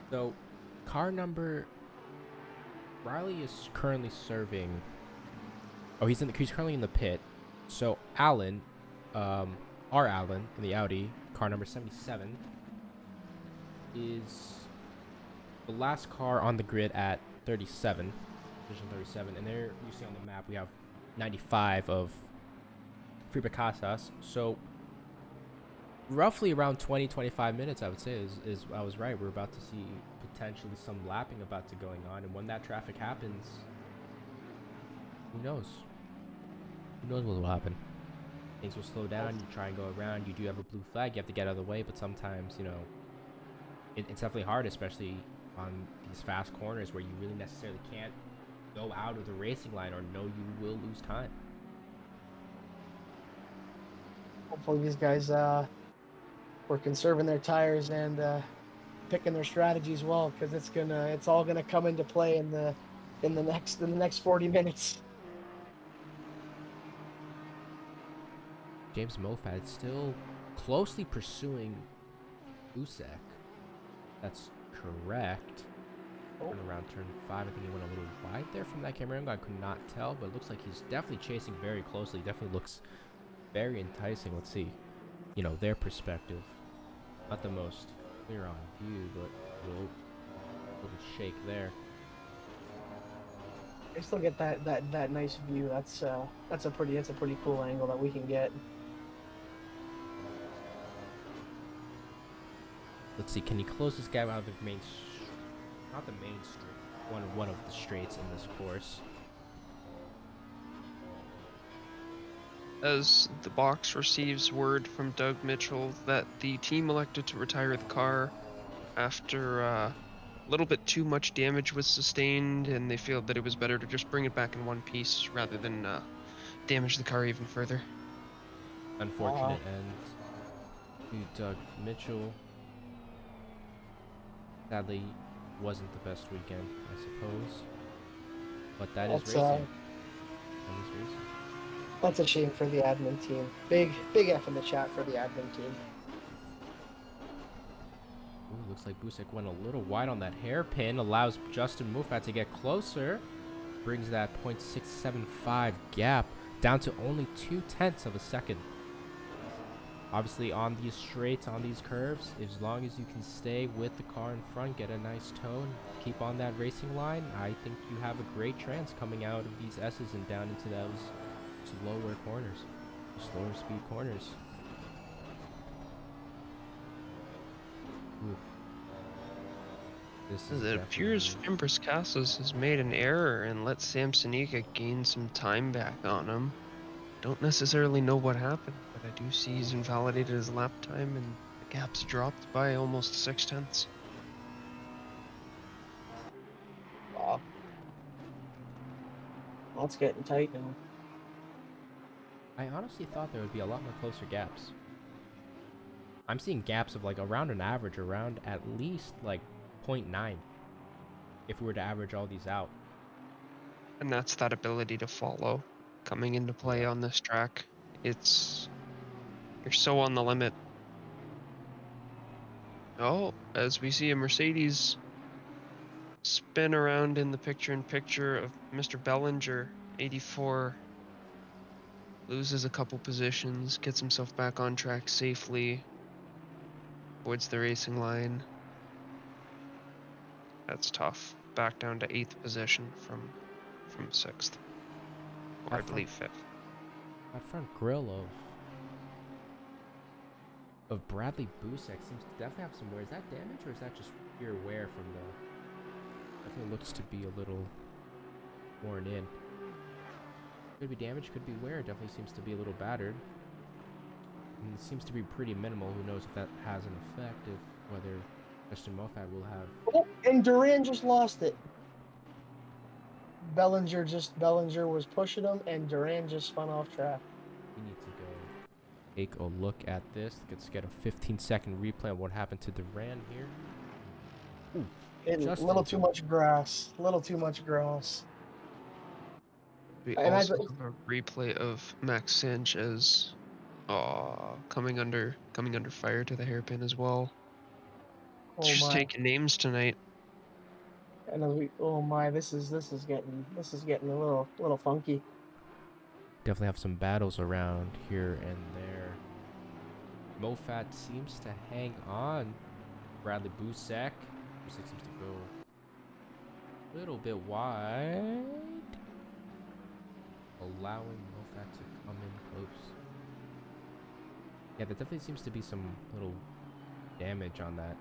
So, car number Riley is currently serving. Oh, he's currently in the pit. So Alan, our Alan in the Audi, car number 77, is the last car on the grid at 37, position 37. And there you see on the map we have 95 of Felipe Casas. So roughly around 20-25 minutes, I would say is I was right. We're about to see potentially some lapping about to going on, and when that traffic happens, who knows? Who knows what will happen? Things will slow down. You try and go around. You do have a blue flag. You have to get out of the way, but sometimes it's definitely hard, especially on these fast corners where you really necessarily can't go out of the racing line or know you will lose time. Hopefully these guys were conserving their tires and picking their strategies well, because it's all gonna come into play in the next 40 minutes. James Moffat still closely pursuing Busek. That's correct. And around turn 5, I think he went a little wide there from that camera angle. I could not tell, but it looks like he's definitely chasing very closely. Definitely looks very enticing. Let's see, their perspective. Not the most clear on view, but a little shake there. I still get that nice view. That's a pretty cool angle that we can get. Let's see, can he close this gap out of the not the main street, one of the straights in this course? As the box receives word from Doug Mitchell that the team elected to retire the car after a little bit too much damage was sustained, and they feel that it was better to just bring it back in one piece rather than damage the car even further. Unfortunate end to Doug Mitchell. Sadly, wasn't the best weekend, I suppose. But that is racing. That is racing. That's a shame for the admin team. Big F in the chat for the admin team. Ooh, looks like Busek went a little wide on that hairpin. Allows Justin Moffat to get closer. brings that 0.675 gap down to only 0.2 of a second. Obviously, on these straights, on these curves, as long as you can stay with the car in front, get a nice tone, keep on that racing line, I think you have a great chance coming out of these S's and down into those slower corners, slower speed corners. Oof. This is It appears Fimbres Casas has made an error and let Samsonica gain some time back on him. Don't necessarily know what happened, but I do see he's invalidated his lap time and the gap's dropped by almost 0.6. Wow. Well, it's getting tight now. I honestly thought there would be a lot more closer gaps. I'm seeing gaps of like around an average, around at least like 0.9 if we were to average all these out. And that's that ability to follow coming into play on this track. You're so on the limit. Oh, as we see a Mercedes spin around in the picture-in-picture of Mr. Bellinger, 84, loses a couple positions, gets himself back on track safely, avoids the racing line. That's tough. Back down to 8th position from 6th, or I believe 5th. That front grille of Bradley Busek seems to definitely have some wear. Is that damage or is that just pure wear from the... Definitely looks to be a little worn in. Could be damage, could be wear. Definitely seems to be a little battered. And it seems to be pretty minimal. Who knows if that has an effect of whether Justin Moffat will have... Oh, and Duran just lost it. Bellinger was pushing him, and Duran just spun off track. We need to go take a look at this. Let's get a 15-second replay on what happened to Duran here. Ooh, A little too much grass. We And also have a replay of Max Sanchez coming under fire to the hairpin as well. Oh Just my. taking names tonight. And this is getting a little funky. Definitely have some battles around here and there. Moffat seems to hang on. Bradley Busek. Busek seems to go a little bit wide, allowing Moffat to come in close. Yeah, there definitely seems to be some little damage on that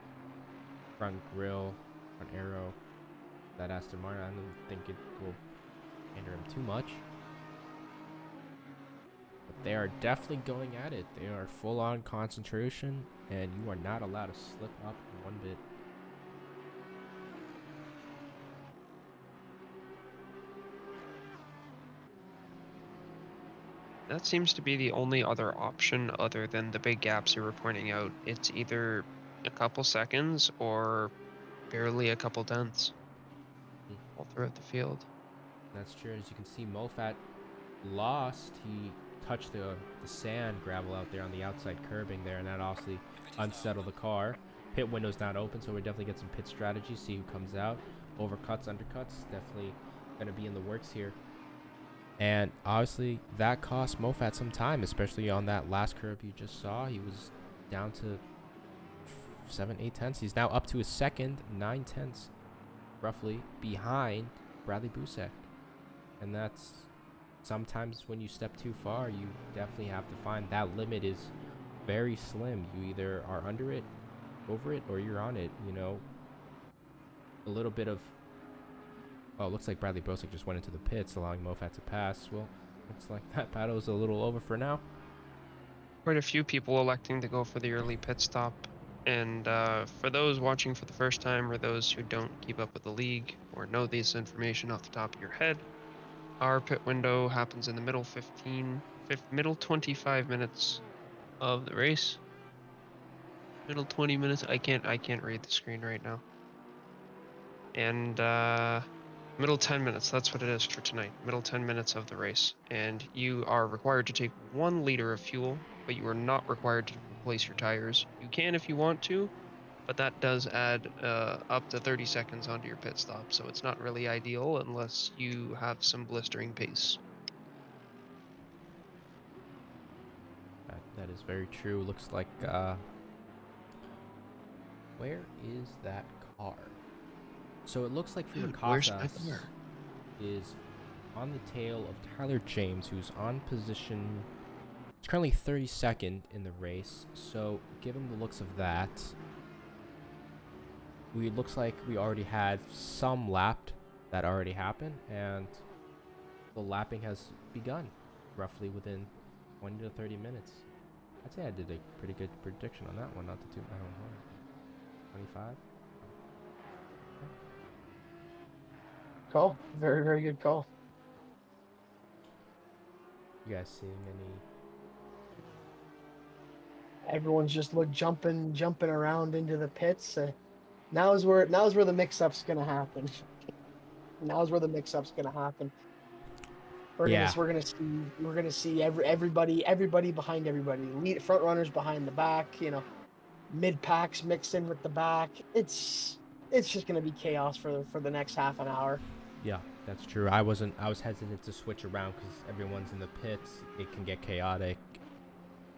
front grille, front aero. That Aston Martin, I don't think it will hinder him too much. But they are definitely going at it. They are full on concentration, and you are not allowed to slip up one bit. That seems to be the only other option other than the big gaps you were pointing out. It's either a couple seconds or barely a couple tenths all throughout the field. That's true. As you can see, Moffat lost. He touched the sand gravel out there on the outside curbing there, and that obviously unsettled the car. Pit window's not open, so we definitely get some pit strategy, see who comes out. Overcuts, undercuts, definitely going to be in the works here. And obviously, that cost Moffat some time, especially on that last curve you just saw. He was down to 7/8 tenths. He's now up to his second, 9 tenths, roughly, behind Bradley Busek. And that's sometimes when you step too far, you definitely have to find that limit is very slim. You either are under it, over it, or you're on it, you know. A little bit of... Oh, it looks like Bradley Busek just went into the pits, allowing Moffat to pass. Well, looks like that battle is a little over for now. Quite a few people electing to go for the early pit stop. And for those watching for the first time or those who don't keep up with the league or know this information off the top of your head, our pit window happens in the middle 25 minutes of the race. Middle 20 minutes. I can't read the screen right now. And middle 10 minutes. That's what it is for tonight. Middle 10 minutes of the race. And you are required to take 1 liter of fuel, but you are not required to replace your tires. You can if you want to, but that does add up to 30 seconds onto your pit stop, so it's not really ideal unless you have some blistering pace. That is very true. Looks like, where is that car? So it looks like Dude, where's my Casas car? is on the tail of Tyler James, who's on position. He's currently 32nd in the race. So given the looks of that, looks like we already had some lapped that already happened, and the lapping has begun roughly within 20 to 30 minutes. I'd say I did a pretty good prediction on that one, not to toot my own horn. 25? Call. Very, very good call. You guys seeing any? Everyone's just jumping around into the pits. Now is where the mix-up's gonna happen. Now's where the mix-up's gonna happen. We're gonna see everybody behind everybody. Front runners behind the back. You know, mid packs mixed in with the back. It's just gonna be chaos for the next half an hour. Yeah, that's true. I was hesitant to switch around because everyone's in the pits. It can get chaotic.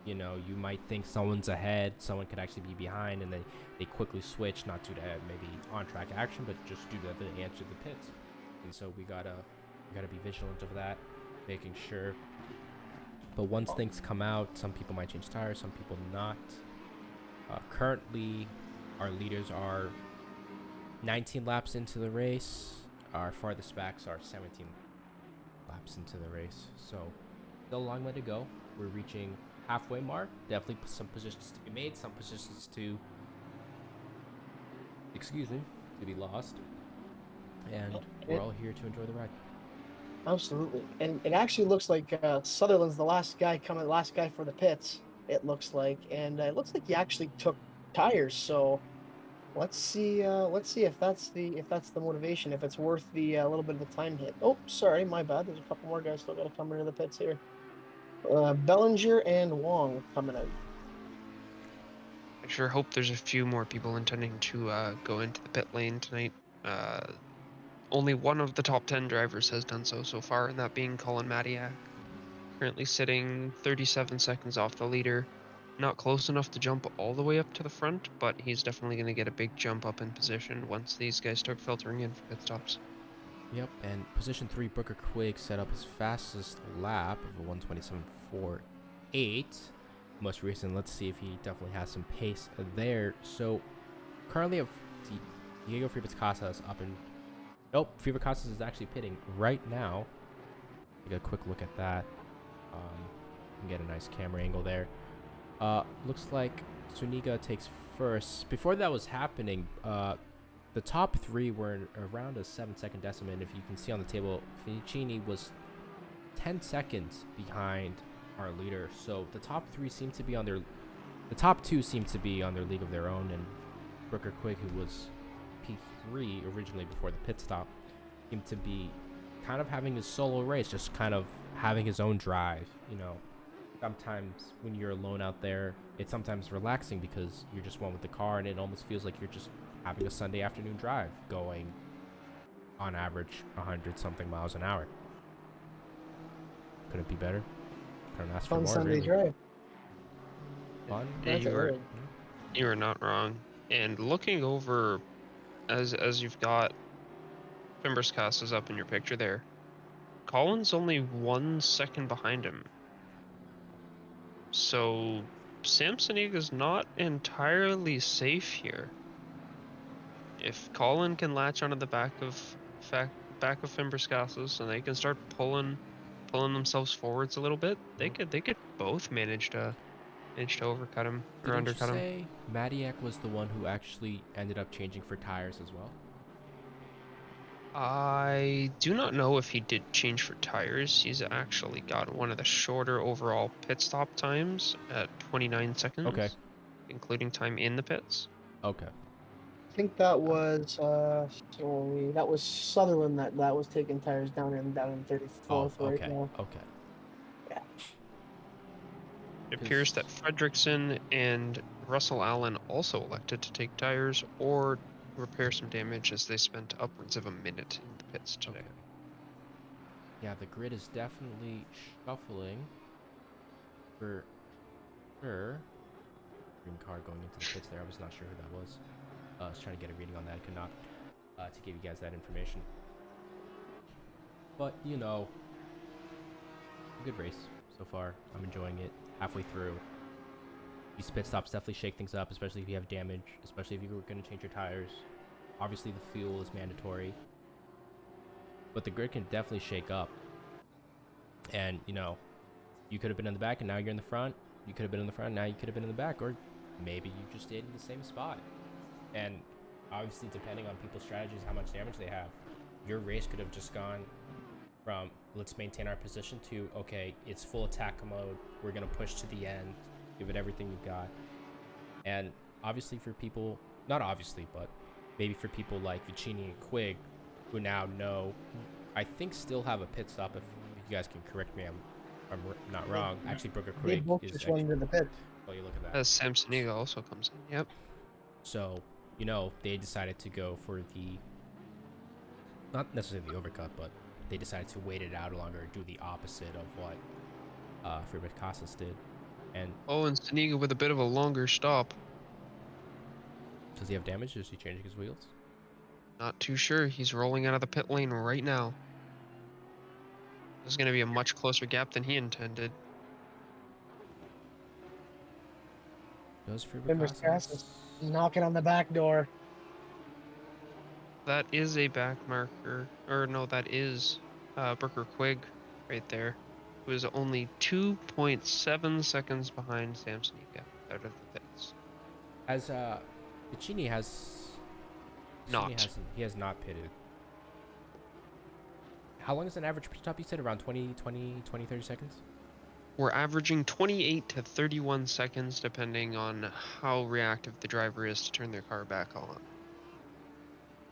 You know, you might think someone's ahead, someone could actually be behind, and then they quickly switch, not due to maybe on-track action, but just due to the answer to the pits. And so we gotta be vigilant of that, making sure. But once things come out, some people might change tires, some people not. Currently, our leaders are 19 laps into the race. Our farthest backs are 17 laps into the race. So, still a long way to go. We're reaching halfway mark. Definitely some positions to be made, some positions to be lost. And we're all here to enjoy the ride. Absolutely. And it actually looks like Sutherland's the last guy for the pits, it looks like. And it looks like he actually took tires, so let's see if that's the motivation, if it's worth the little bit of the time hit. Oh, sorry, my bad. There's a couple more guys still got to come into the pits here. Bellinger and Wong coming out. I sure hope there's a few more people intending to go into the pit lane tonight. Only one of the top 10 drivers has done so far, and that being Colin Matiak. Currently sitting 37 seconds off the leader. Not close enough to jump all the way up to the front, but he's definitely going to get a big jump up in position once these guys start filtering in for pit stops. Yep, and position 3, Brooker Quigg set up his fastest lap of a 127.48. Most recent, let's see if he definitely has some pace there. So, currently, Diego Freitas Casas up in... Nope, Freitas Casas is actually pitting right now. Take a quick look at that. You can get a nice camera angle there. Looks like Suniga takes first. Before that was happening, the top 3 were around a 7-second decimate. If you can see on the table, Finicini was 10 seconds behind our leader. So the top 3 seem to be on their... The top 2 seem to be on their league of their own. And Brooker Quigg, who was P3 originally before the pit stop, seemed to be kind of having his solo race, just kind of having his own drive. You know, sometimes when you're alone out there, it's sometimes relaxing because you're just one with the car, and it almost feels like you're just having a Sunday afternoon drive going on average 100-something miles an hour. Could it be better? Couldn't ask for Fun more, Sunday really. drive. Fun. You are not wrong. And looking over, as you've got Fimbers Casas up in your picture there, Colin's only 1 second behind him. So Samsoniga's not entirely safe here. If Colin can latch onto the back of Fimbers Casas and they can start pulling themselves forwards a little bit, they could both manage to overcut him or undercut him. Didn't you say Matiak was the one who actually ended up changing for tires as well? I do not know if he did change for tires. He's actually got one of the shorter overall pit stop times at 29 seconds. Okay. Including time in the pits. Okay. I think that was Sutherland that was taking tires down in 34th right now. Okay. Yeah. It appears that Fredrickson and Russell Allen also elected to take tires or repair some damage as they spent upwards of a minute in the pits today. Okay. Yeah, the grid is definitely shuffling for sure. Green car going into the pits there. I was not sure who that was. I was trying to get a reading on that. I could not to give you guys that information. But, you know, good race so far. I'm enjoying it. Halfway through. These pit stops definitely shake things up, especially if you have damage, especially if you're going to change your tires. Obviously, the fuel is mandatory. But the grid can definitely shake up. And, you know, you could have been in the back and now you're in the front. You could have been in the front, now you could have been in the back. Or maybe you just stayed in the same spot. And obviously, depending on people's strategies, how much damage they have, your race could have just gone from let's maintain our position to, okay, it's full attack mode. We're going to push to the end. Give it everything you got. And obviously for people, not obviously, but maybe for people like Vicini and Quigg, who now know, I think still have a pit stop, if you guys can correct me, I'm not wrong. Actually, Brooker They Quigg both is just actually, went into the pit. oh, you look at that. As Samsoniga also comes in. Yep. So, you know, they decided to go for the, not necessarily the overcut, but they decided to wait it out longer, do the opposite of what Felipe Casas did. And Oh, and Saniga with a bit of a longer stop. does he have damage? Is he changing his wheels? Not too sure. He's rolling out of the pit lane right now. There's going to be a much closer gap than he intended. Does Felipe Remember Casas? Casas knocking on the back door. That is a back marker. Or no, that is Brooker Quigg right there. Who is only 2.7 seconds behind Samsoniga out of the pits. As Vicini has Not. He has not pitted. How long is an average pit stop? You said around 20, 30 seconds? We're averaging 28 to 31 seconds depending on how reactive the driver is to turn their car back on.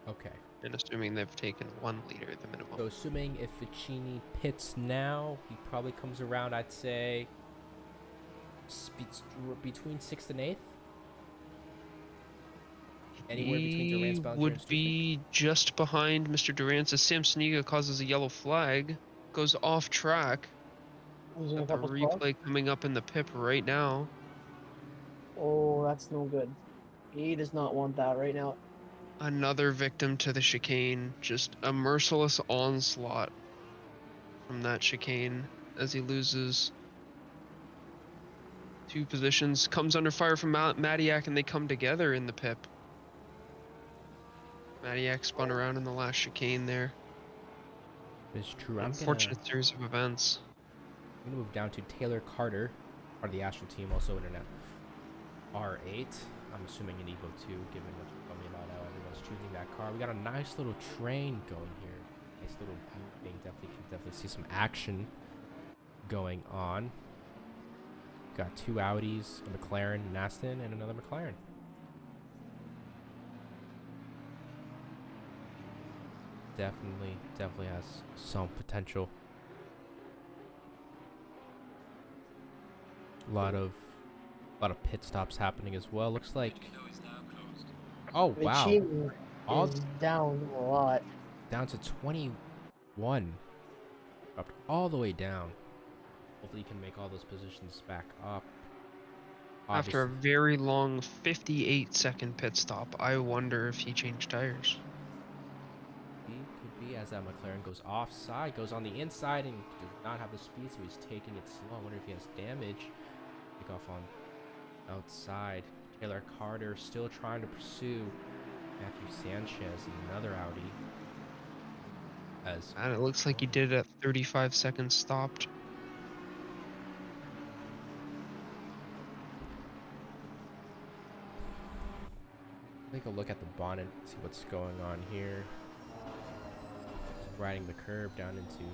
Okay. And assuming they've taken 1 liter, the minimum. So assuming if Vicini pits now, he probably comes around, I'd say, between 6th and 8th? Anywhere between Durant's He boundary would and be just behind Mr. Durant's as Samsoniga causes a yellow flag, goes off track. Losing a Got the couple spots. replay coming up in the pip right now. Oh, that's no good. He does not want that right now. Another victim to the chicane. Just a merciless onslaught from that chicane as he loses 2 positions. Comes under fire from Madiak and they come together in the pip. Madiak spun around in the last chicane there. It's true. Unfortunate series of events. I'm going to move down to Taylor Carter, part of the Astral team, also in an R8. I'm assuming an Evo 2, given what you told me about how everyone's choosing that car. We got a nice little train going here. Nice little thing. Definitely see some action going on. Got 2 Audis, a McLaren, an Aston, and another McLaren. Definitely has some potential. A lot of pit stops happening as well. Looks like, oh wow, Vicini all is down a lot. down to 21, dropped all the way down. Hopefully, you can make all those positions back up. After a Obviously, very long 58-second pit stop, I wonder if he changed tires. he could be, as that McLaren goes offside, goes on the inside and does not have the speed, so he's taking it slow. I wonder if he has damage. Take off on outside. Taylor Carter still trying to pursue Matthew Sanchez, another Audi. As And it looks like he did it at 35 seconds stopped. take a look at the bonnet, see what's going on here. Just riding the curb down into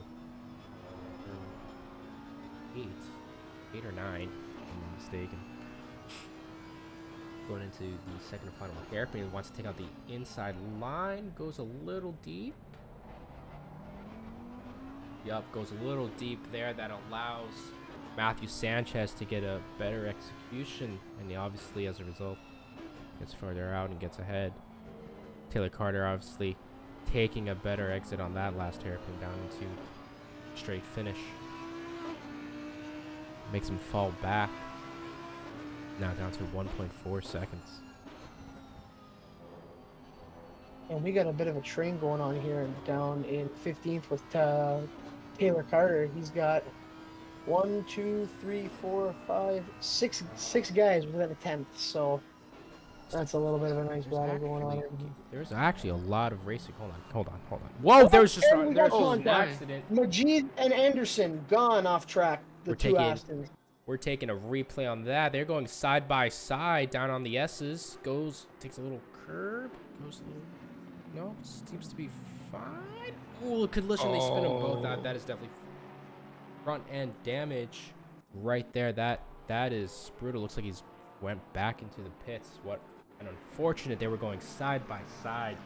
8 or 9, if I'm mistaken. Going into the second and final hairpin. He wants to take out the inside line. Goes a little deep. Yup, goes a little deep there. That allows Matthew Sanchez to get a better execution, and he obviously, as a result, gets further out and gets ahead. Taylor Carter obviously taking a better exit on that last hairpin down into straight finish. Makes him fall back. Now down to 1.4 seconds. And we got a bit of a train going on here down in 15th with Taylor Carter. He's got 1, 2, 3, 4, 5, 6 guys within a tenth. So that's a little bit of a nice battle going on. There's actually a lot of racing. Hold on. Whoa, there's just an accident. Majid and Anderson gone off track. The two Astons. We're taking a replay on that. They're going side by side down on the S's. Takes a little curb. No, seems to be fine. Oh, collision. They spin them both out. That is definitely front end damage right there. That is brutal. Looks like he's went back into the pits. What an unfortunate. They were going side by side.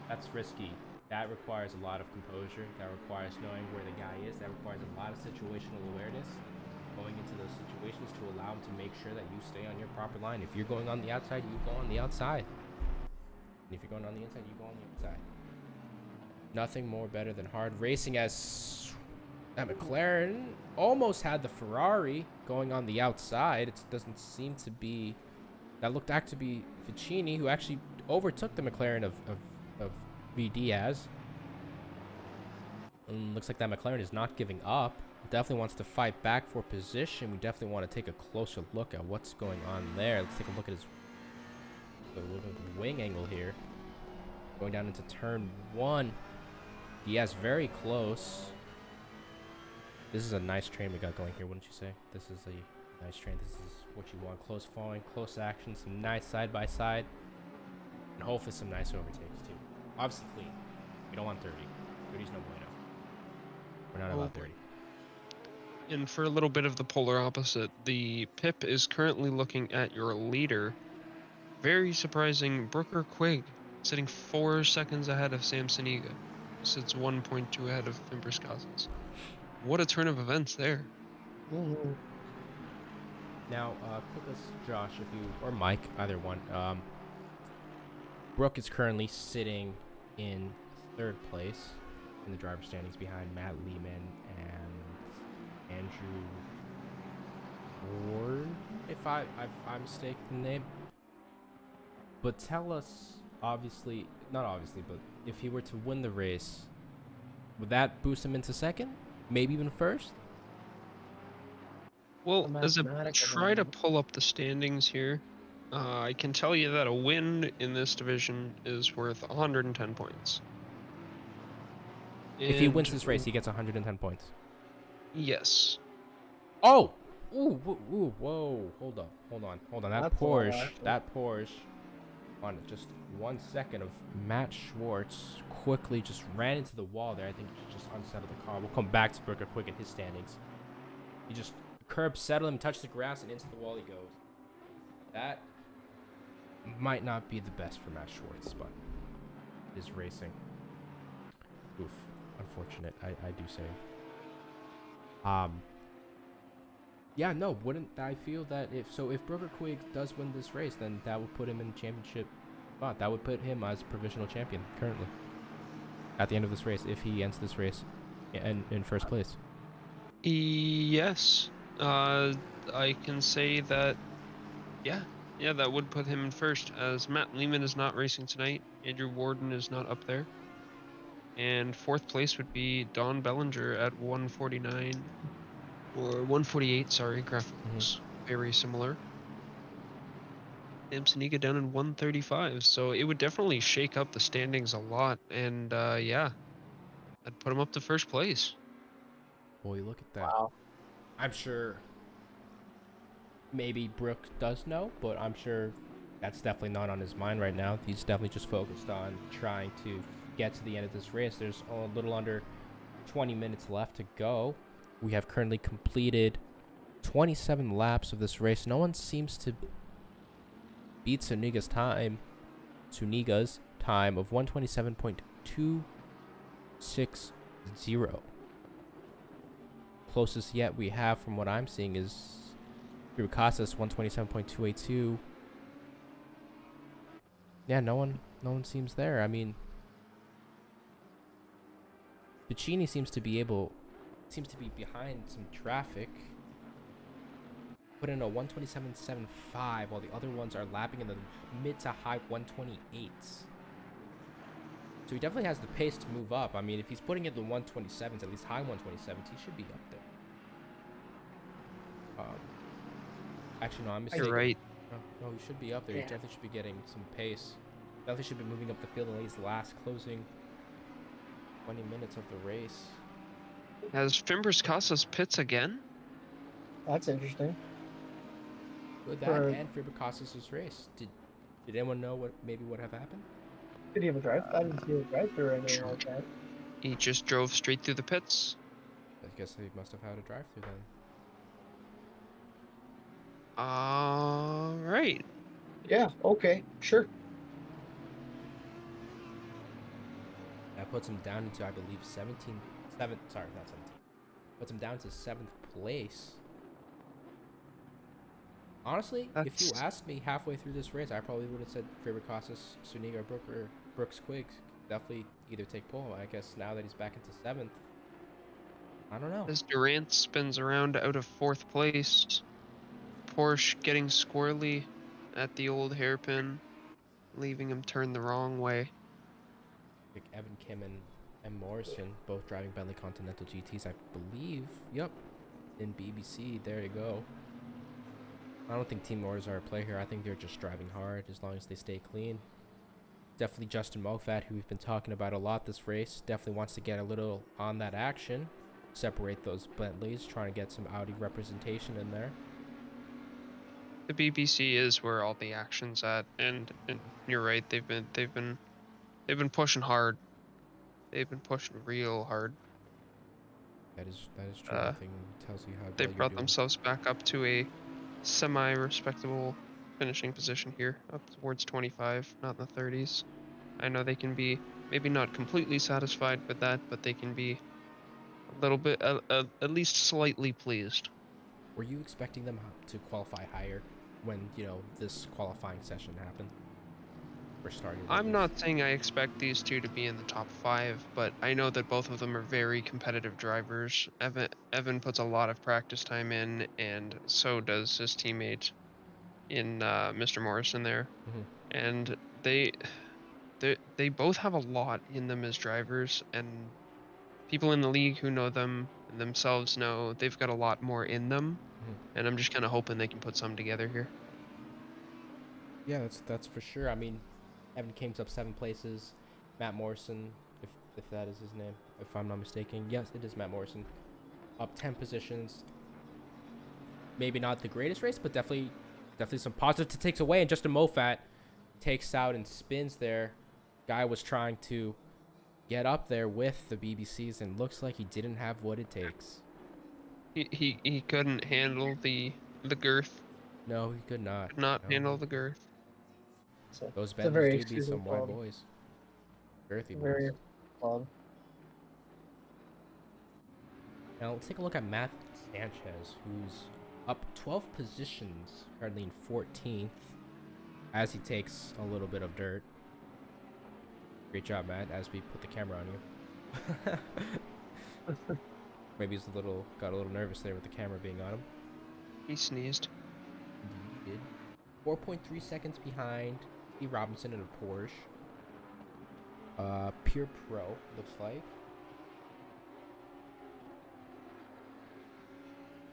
That's risky. That requires a lot of composure. That requires knowing where the guy is. That requires a lot of situational awareness going into those situations to allow him to make sure that you stay on your proper line. If you're going on the outside, you go on the outside. And if you're going on the inside, you go on the inside. Nothing more better than hard racing, as that McLaren almost had the Ferrari going on the outside. It doesn't seem to be. That looked to be Ficini, who actually overtook the McLaren of V. Diaz. And looks like that McLaren is not giving up. Definitely wants to fight back for position. We definitely want to take a closer look at what's going on there. Let's take a look at his wing angle here. Going down into turn 1. Diaz very close. This is a nice train we got going here, wouldn't you say? This is a nice train. This is what you want. Close falling, close action, some nice side by side, and hopefully some nice overtakes too. Obviously clean. We don't want 30. 30's no bueno. We're not about 30. And for a little bit of the polar opposite, the pip is currently looking at your leader. Very surprising, Brooker Quigg sitting 4 seconds ahead of Sam Saniga. Sits 1.2 ahead of Fimbres Cousins. What a turn of events there. Mm-hmm. Now, click us, Josh, if you, or Mike, either one. Brooke is currently sitting in 3rd place in the driver's standings behind Matt Lehman and Andrew Ward, if I'm mistaken in the name. But tell us, not obviously, but if he were to win the race, would that boost him into 2nd? Maybe even 1st? Well, as I try to pull up the standings here, I can tell you that a win in this division is worth 110 points. If he wins this race, he gets 110 points. Yes. Oh! Ooh, whoa. Hold on. That Porsche, on just 1 second of Matt Schwartz quickly just ran into the wall there. I think he just unsettled the car. We'll come back to Brooker Quick in his standings. He just curb settled him, touched the grass, and into the wall he goes. That might not be the best for Matt Schwartz, but is racing. Oof. Unfortunate, I do say. Yeah, no, wouldn't I feel that if Brooker Quigg does win this race, then that would put him in the championship spot. That would put him as provisional champion currently at the end of this race if he ends this race in 1st place. Yes. I can say that, yeah, that would put him in 1st, as Matt Lehman is not racing tonight. Andrew Warden is not up there. And 4th place would be Don Bellinger at 149, or 148, sorry, graphics very similar. Sam Saniga down in 135, so it would definitely shake up the standings a lot, and yeah, I'd put him up to 1st place. Boy, look at that. Wow. I'm sure maybe Brooke does know, but I'm sure that's definitely not on his mind right now. He's definitely just focused on trying to get to the end of this race. There's a little under 20 minutes left to go. We have currently completed 27 laps of this race. No one seems to beat Suniga's time of 127.260. closest yet we have from what I'm seeing is Casas 127.282. Yeah, no one seems there. I mean, Piccini seems to be behind some traffic. Put in a 127.75 while the other ones are lapping in the mid to high 128s. So he definitely has the pace to move up. I mean, if he's putting in the 127s, at least high 127s, he should be up there. Actually, no, I'm mistaken. You're right. No, he should be up there. Yeah. He definitely should be getting some pace. Definitely should be moving up the field in these last closing 20 minutes of the race. Has Fimbres Casas pits again? That's interesting. With that and Casas' race, did anyone know what have happened? Did he have a drive? I didn't see a drive-through or anything like that. He just drove straight through the pits. I guess he must have had a drive-through then. All right. Yeah. Okay. Sure. That puts him down into, I believe, 7th. Sorry, not 17th. Puts him down to 7th place. Honestly, if you asked me halfway through this race, I probably would have said Faber Casas, Suniga, or Brooks Quiggs. Definitely either take pole. I guess now that he's back into 7th, I don't know. As Durant spins around out of 4th place, Porsche getting squirrely at the old hairpin, leaving him turn the wrong way. Evan Kim and Morrison both driving Bentley Continental GTs, I believe. Yep, in BBC. There you go. I don't think Team Motors are a play here. I think they're just driving hard as long as they stay clean. Definitely Justin Moffat, who we've been talking about a lot this race, definitely wants to get a little on that action. Separate those Bentleys, trying to get some Audi representation in there. The BBC is where all the action's at, and you're right. They've been pushing hard. They've been pushing real hard. That is true. I think tells you how They've brought themselves back up to a semi-respectable finishing position here, up towards 25, not in the 30s. I know they can be maybe not completely satisfied with that, but they can be a little bit, at least slightly pleased. Were you expecting them to qualify higher when, this qualifying session happened? For starting. I'm not saying I expect these two to be in the top 5, but I know that both of them are very competitive drivers. Evan puts a lot of practice time in, and so does his teammate in Mr. Morrison there. Mm-hmm. And they both have a lot in them as drivers, and people in the league who know them and themselves know they've got a lot more in them. Mm-hmm. And I'm just kind of hoping they can put some together here. Yeah, that's for sure. I mean, Evan Kim's up 7 places. Matt Morrison, if that is his name, if I'm not mistaken. Yes, it is Matt Morrison. Up 10 positions. Maybe not the greatest race, but definitely some positive to take away. And Justin Moffat takes out and spins there. Guy was trying to get up there with the BBCs, and looks like he didn't have what it takes. He couldn't handle the girth. No, he could not. Could not handle the girth. So those Bentleys do be some wide boys. Girthy boys. Very club. Now let's take a look at Matt Sanchez, who's up 12 positions, currently in 14th, as he takes a little bit of dirt. Great job, Matt, as we put the camera on you. Maybe he's got a little nervous there with the camera being on him. He sneezed. He did. 4.3 seconds behind Steve Robinson in a Porsche. Pure Pro, looks like.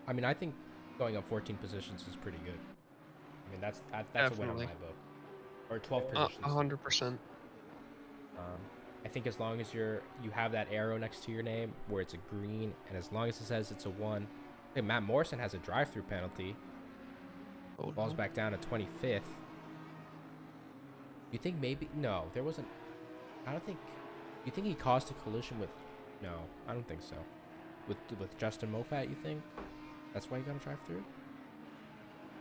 I mean, I think going up 14 positions is pretty good. I mean, that's a win on my book. Or 12 positions. 100%. I think as long as you have that arrow next to your name where it's a green, and as long as it says it's a 1. Hey, Matt Morrison has a drive-through penalty. Oh, Falls no. back down to 25th. You think maybe... No, there wasn't... I don't think... You think he caused a collision with... No, I don't think so. With Justin Moffat, you think? That's why you gotta drive through?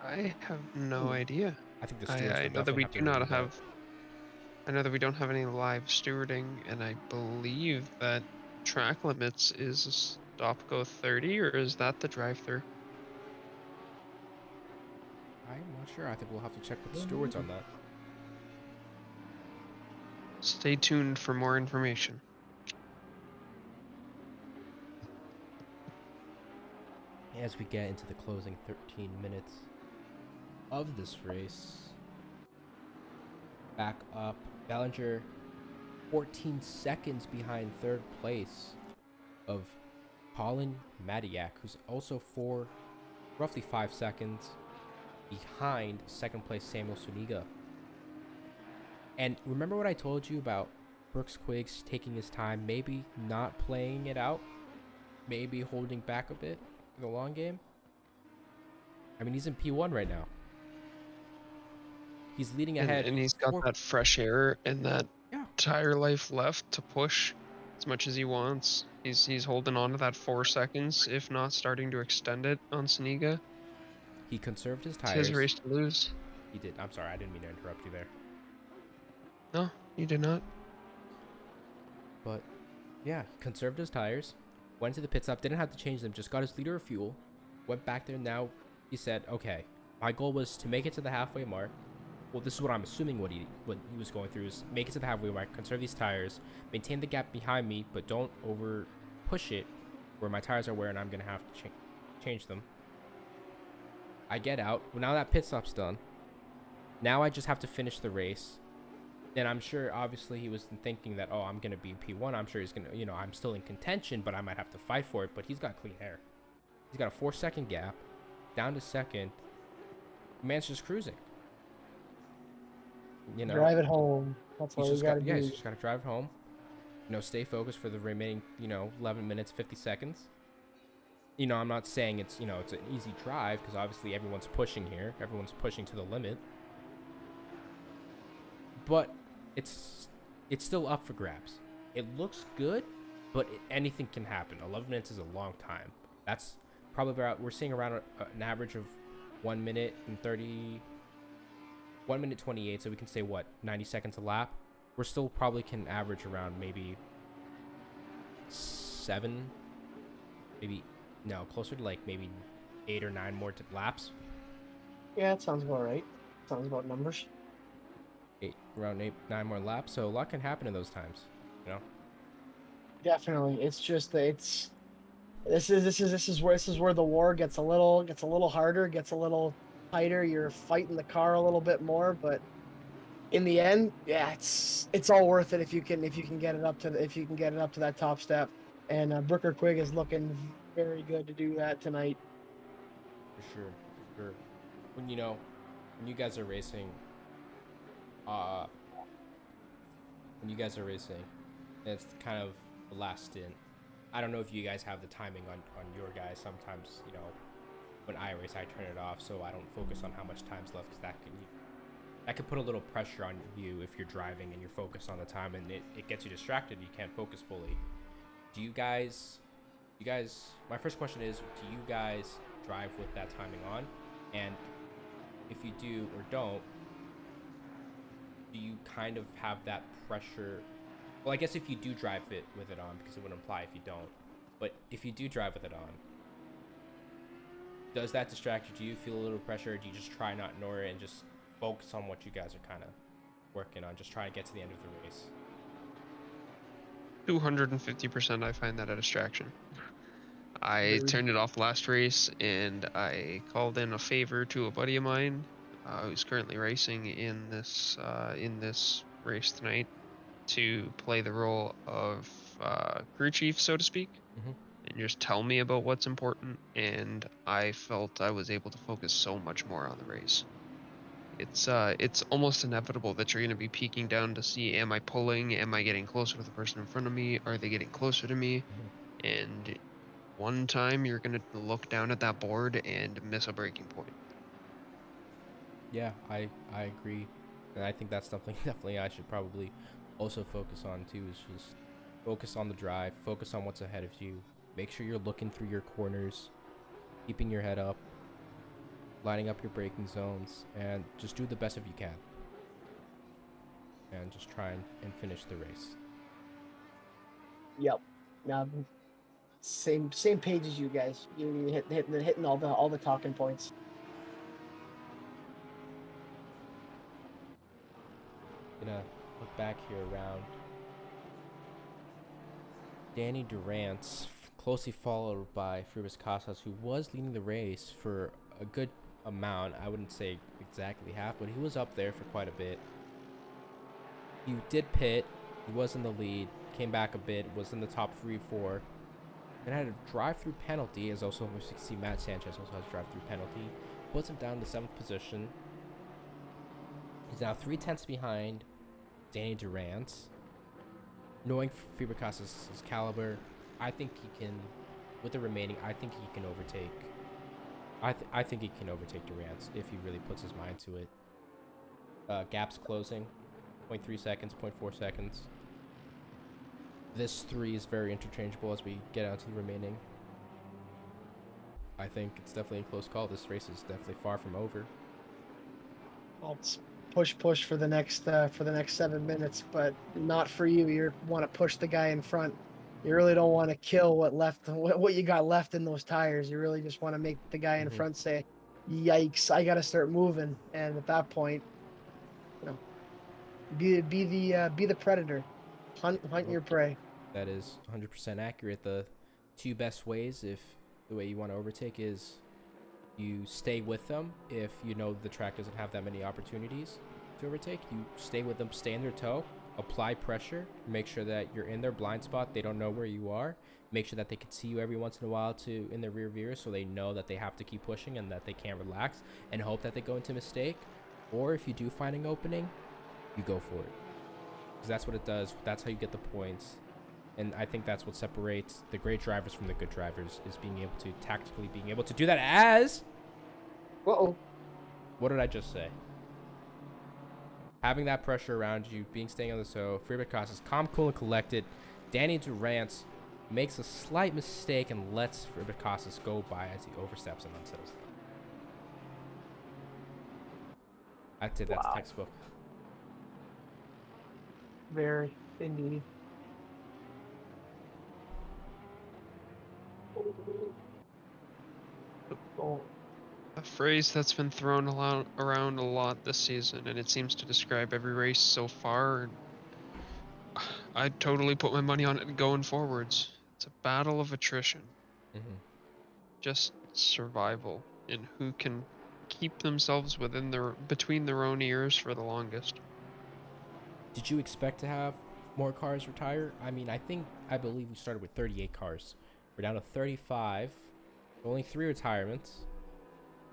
I have no idea. I think the stewards I will know that we definitely do have to not review have... I know that we don't have any live stewarding, and I believe that track limits is stop go 30, or is that the drive-through? I'm not sure. I think we'll have to check with the stewards on that. Stay tuned for more information. As we get into the closing 13 minutes of this race, back up, Ballinger 14 seconds behind third place of Colin Madiak, who's also roughly 5 seconds behind second place Samuel Suniga. And remember what I told you about Brooks Quiggs taking his time, maybe not playing it out, maybe holding back a bit in the long game? I mean, he's in P1 right now. He's leading ahead. And he's got that fresh air and that tire life left to push as much as he wants. He's holding on to that 4 seconds, if not starting to extend it on Suniga. He conserved his It's tires. his race to lose. He did. I'm sorry, I didn't mean to interrupt you there. No, you did not. But yeah, he conserved his tires, went to the pit stop, didn't have to change them, just got his liter of fuel, went back there. Now he said, okay, my goal was to make it to the halfway mark. Well, this is what I'm assuming what he was going through is make it to the halfway mark, conserve these tires, maintain the gap behind me, but don't over push it where my tires are wearing. I'm gonna have to change them. I get out. Well, now that pit stop's done, now I just have to finish the race. And I'm sure, obviously, he was thinking that, oh, I'm gonna be P1. I'm sure he's gonna, I'm still in contention, but I might have to fight for it. But he's got clean air. He's got a 4-second gap, down to second. The man's just cruising. Drive it home. That's all you gotta do. Yeah, he's just gotta drive it home. Stay focused for the remaining, 11 minutes, 50 seconds. I'm not saying it's, it's an easy drive, because obviously everyone's pushing here. Everyone's pushing to the limit. But it's still up for grabs. It looks good, but anything can happen. 11 minutes is a long time. That's probably we're seeing around an average of 1 minute and 1 minute 28, so we can say 90 seconds a lap. We're still probably can average around maybe 7, closer to maybe 8 or 9 more laps. Yeah, it sounds about right. Sounds about numbers. Around 8, 9 more laps, so a lot can happen in those times, Definitely, it's just this is where the war gets a little harder, gets a little tighter. You're fighting the car a little bit more, but in the end, yeah, it's all worth it if you can get it up to that top step. And Brooker Quigg is looking very good to do that tonight. For sure. When you guys are racing. It's kind of the last stint. I don't know if you guys have the timing on your guys. Sometimes, when I race, I turn it off so I don't focus on how much time's left, because that could put a little pressure on you if you're driving and you're focused on the time, and it gets you distracted. You can't focus fully. Do you guys, my first question is, do you guys drive with that timing on? And if you do or don't, do you kind of have that pressure? Well, I guess if you do drive it with it on, because it would imply if you don't. But if you do drive with it on, does that distract you? Do you feel a little pressure? Or do you just try not ignore it and just focus on what you guys are kind of working on? Just try to get to the end of the race. 250%, I find that a distraction. I turned it off last race, and I called in a favor to a buddy of mine who's currently racing in this race tonight, to play the role of crew chief, so to speak, and just tell me about what's important. And I felt I was able to focus so much more on the race. It's almost inevitable that you're going to be peeking down to see, am I pulling? Am I getting closer to the person in front of me? Are they getting closer to me? And one time you're going to look down at that board and miss a braking point. Yeah, I agree. And I think that's something definitely I should probably also focus on too, is just focus on the drive, focus on what's ahead of you. Make sure you're looking through your corners, keeping your head up, lining up your braking zones, and just do the best if you can. And just try and finish the race. Yep. Same page as you guys. You hitting all the talking points. Gonna look back here around Danny Durant's, closely followed by Freebus Casas, who was leading the race for a good amount. I wouldn't say exactly half, but he was up there for quite a bit. He did pit. He was in the lead. Came back a bit. Was in the top 3-4. And had a drive-through penalty, as also we see Matt Sanchez also has a drive-through penalty. Puts him down to 7th position. He's now 3/10 behind Danny Durant. Knowing Faber Casas' caliber, I think he can, with the remaining, I think he can overtake. I think he can overtake Durant if he really puts his mind to it. Gaps closing, 0.3 seconds, 0.4 seconds. This 3 is very interchangeable as we get out to the remaining. I think it's definitely a close call. This race is definitely far from over. Well, it's push for the next 7 minutes, but not for you. You want to push the guy in front. You really don't want to kill what you got left in those tires. You really just want to make the guy in front say, "Yikes! I got to start moving." And at that point, be the predator. Hunt your prey. That is 100% accurate. The 2 best ways, if the way you want to overtake is you stay with them. If you know the track doesn't have that many opportunities to overtake, you stay with them, stay in their toe, apply pressure, make sure that you're in their blind spot. They don't know where you are. Make sure that they can see you every once in a while in their rear view, so they know that they have to keep pushing and that they can't relax, and hope that they go into mistake. Or if you do find an opening, you go for it, because that's what it does. That's how you get the points. And I think that's what separates the great drivers from the good drivers, is being able to tactically being able to do that. As Uh-oh. What did I just say? Having that pressure around you, staying on the toe. Freebus Casas calm, cool, and collected. Danny Durant makes a slight mistake and lets Freebus Casas go by as he oversteps and unsettles him. I'd say that's textbook. Very, indeed. Oh. A phrase that's been thrown around a lot this season, and it seems to describe every race so far. I'd totally put my money on it going forwards. It's a battle of attrition. Just survival, and who can keep themselves between their own ears for the longest. Did you expect to have more cars retire? I mean, I believe we started with 38 cars. We're down to 35. Only 3 retirements.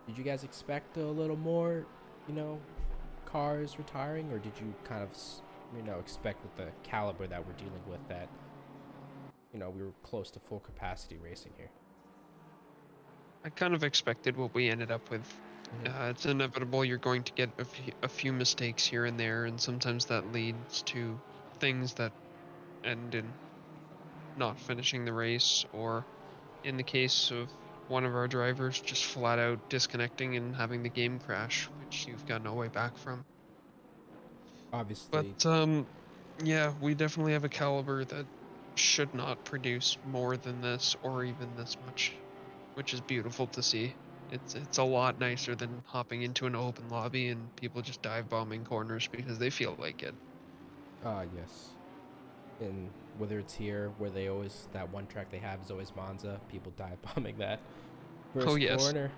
Did you guys expect a little more, cars retiring, or did you kind of, expect with the caliber that we're dealing with that, we were close to full capacity racing here? I kind of expected what we ended up with. It's inevitable. You're going to get a few mistakes here and there, and sometimes that leads to things that end in not finishing the race, or in the case of one of our drivers just flat out disconnecting and having the game crash, which you've got no way back from. Obviously. But yeah, we definitely have a caliber that should not produce more than this, or even this much, which is beautiful to see. It's a lot nicer than hopping into an open lobby and people just dive bombing corners because they feel like it. Yes. And whether it's here, where that one track they have is always Monza, people dive bombing that first corner,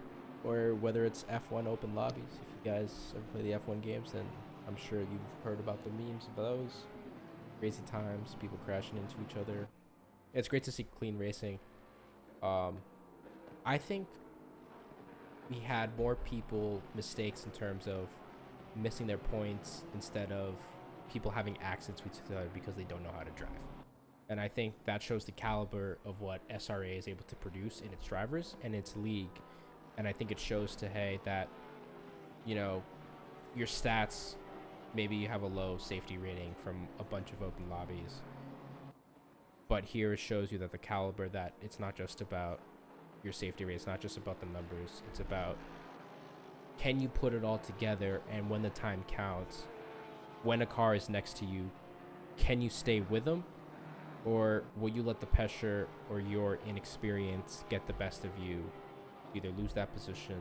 or whether it's F1 open lobbies. If you guys ever play the F1 games, then I'm sure you've heard about the memes of those. Crazy times, people crashing into each other. It's great to see clean racing. I think we had more mistakes in terms of missing their points instead of people having accidents with each other because they don't know how to drive. And I think that shows the caliber of what SRA is able to produce in its drivers and its league. And I think it shows that, your stats, maybe you have a low safety rating from a bunch of open lobbies. But here it shows you that the caliber, that it's not just about your safety rate, it's not just about the numbers, it's about, can you put it all together, and when the time counts, when a car is next to you, can you stay with them? Or will you let the pressure or your inexperience get the best of you, either lose that position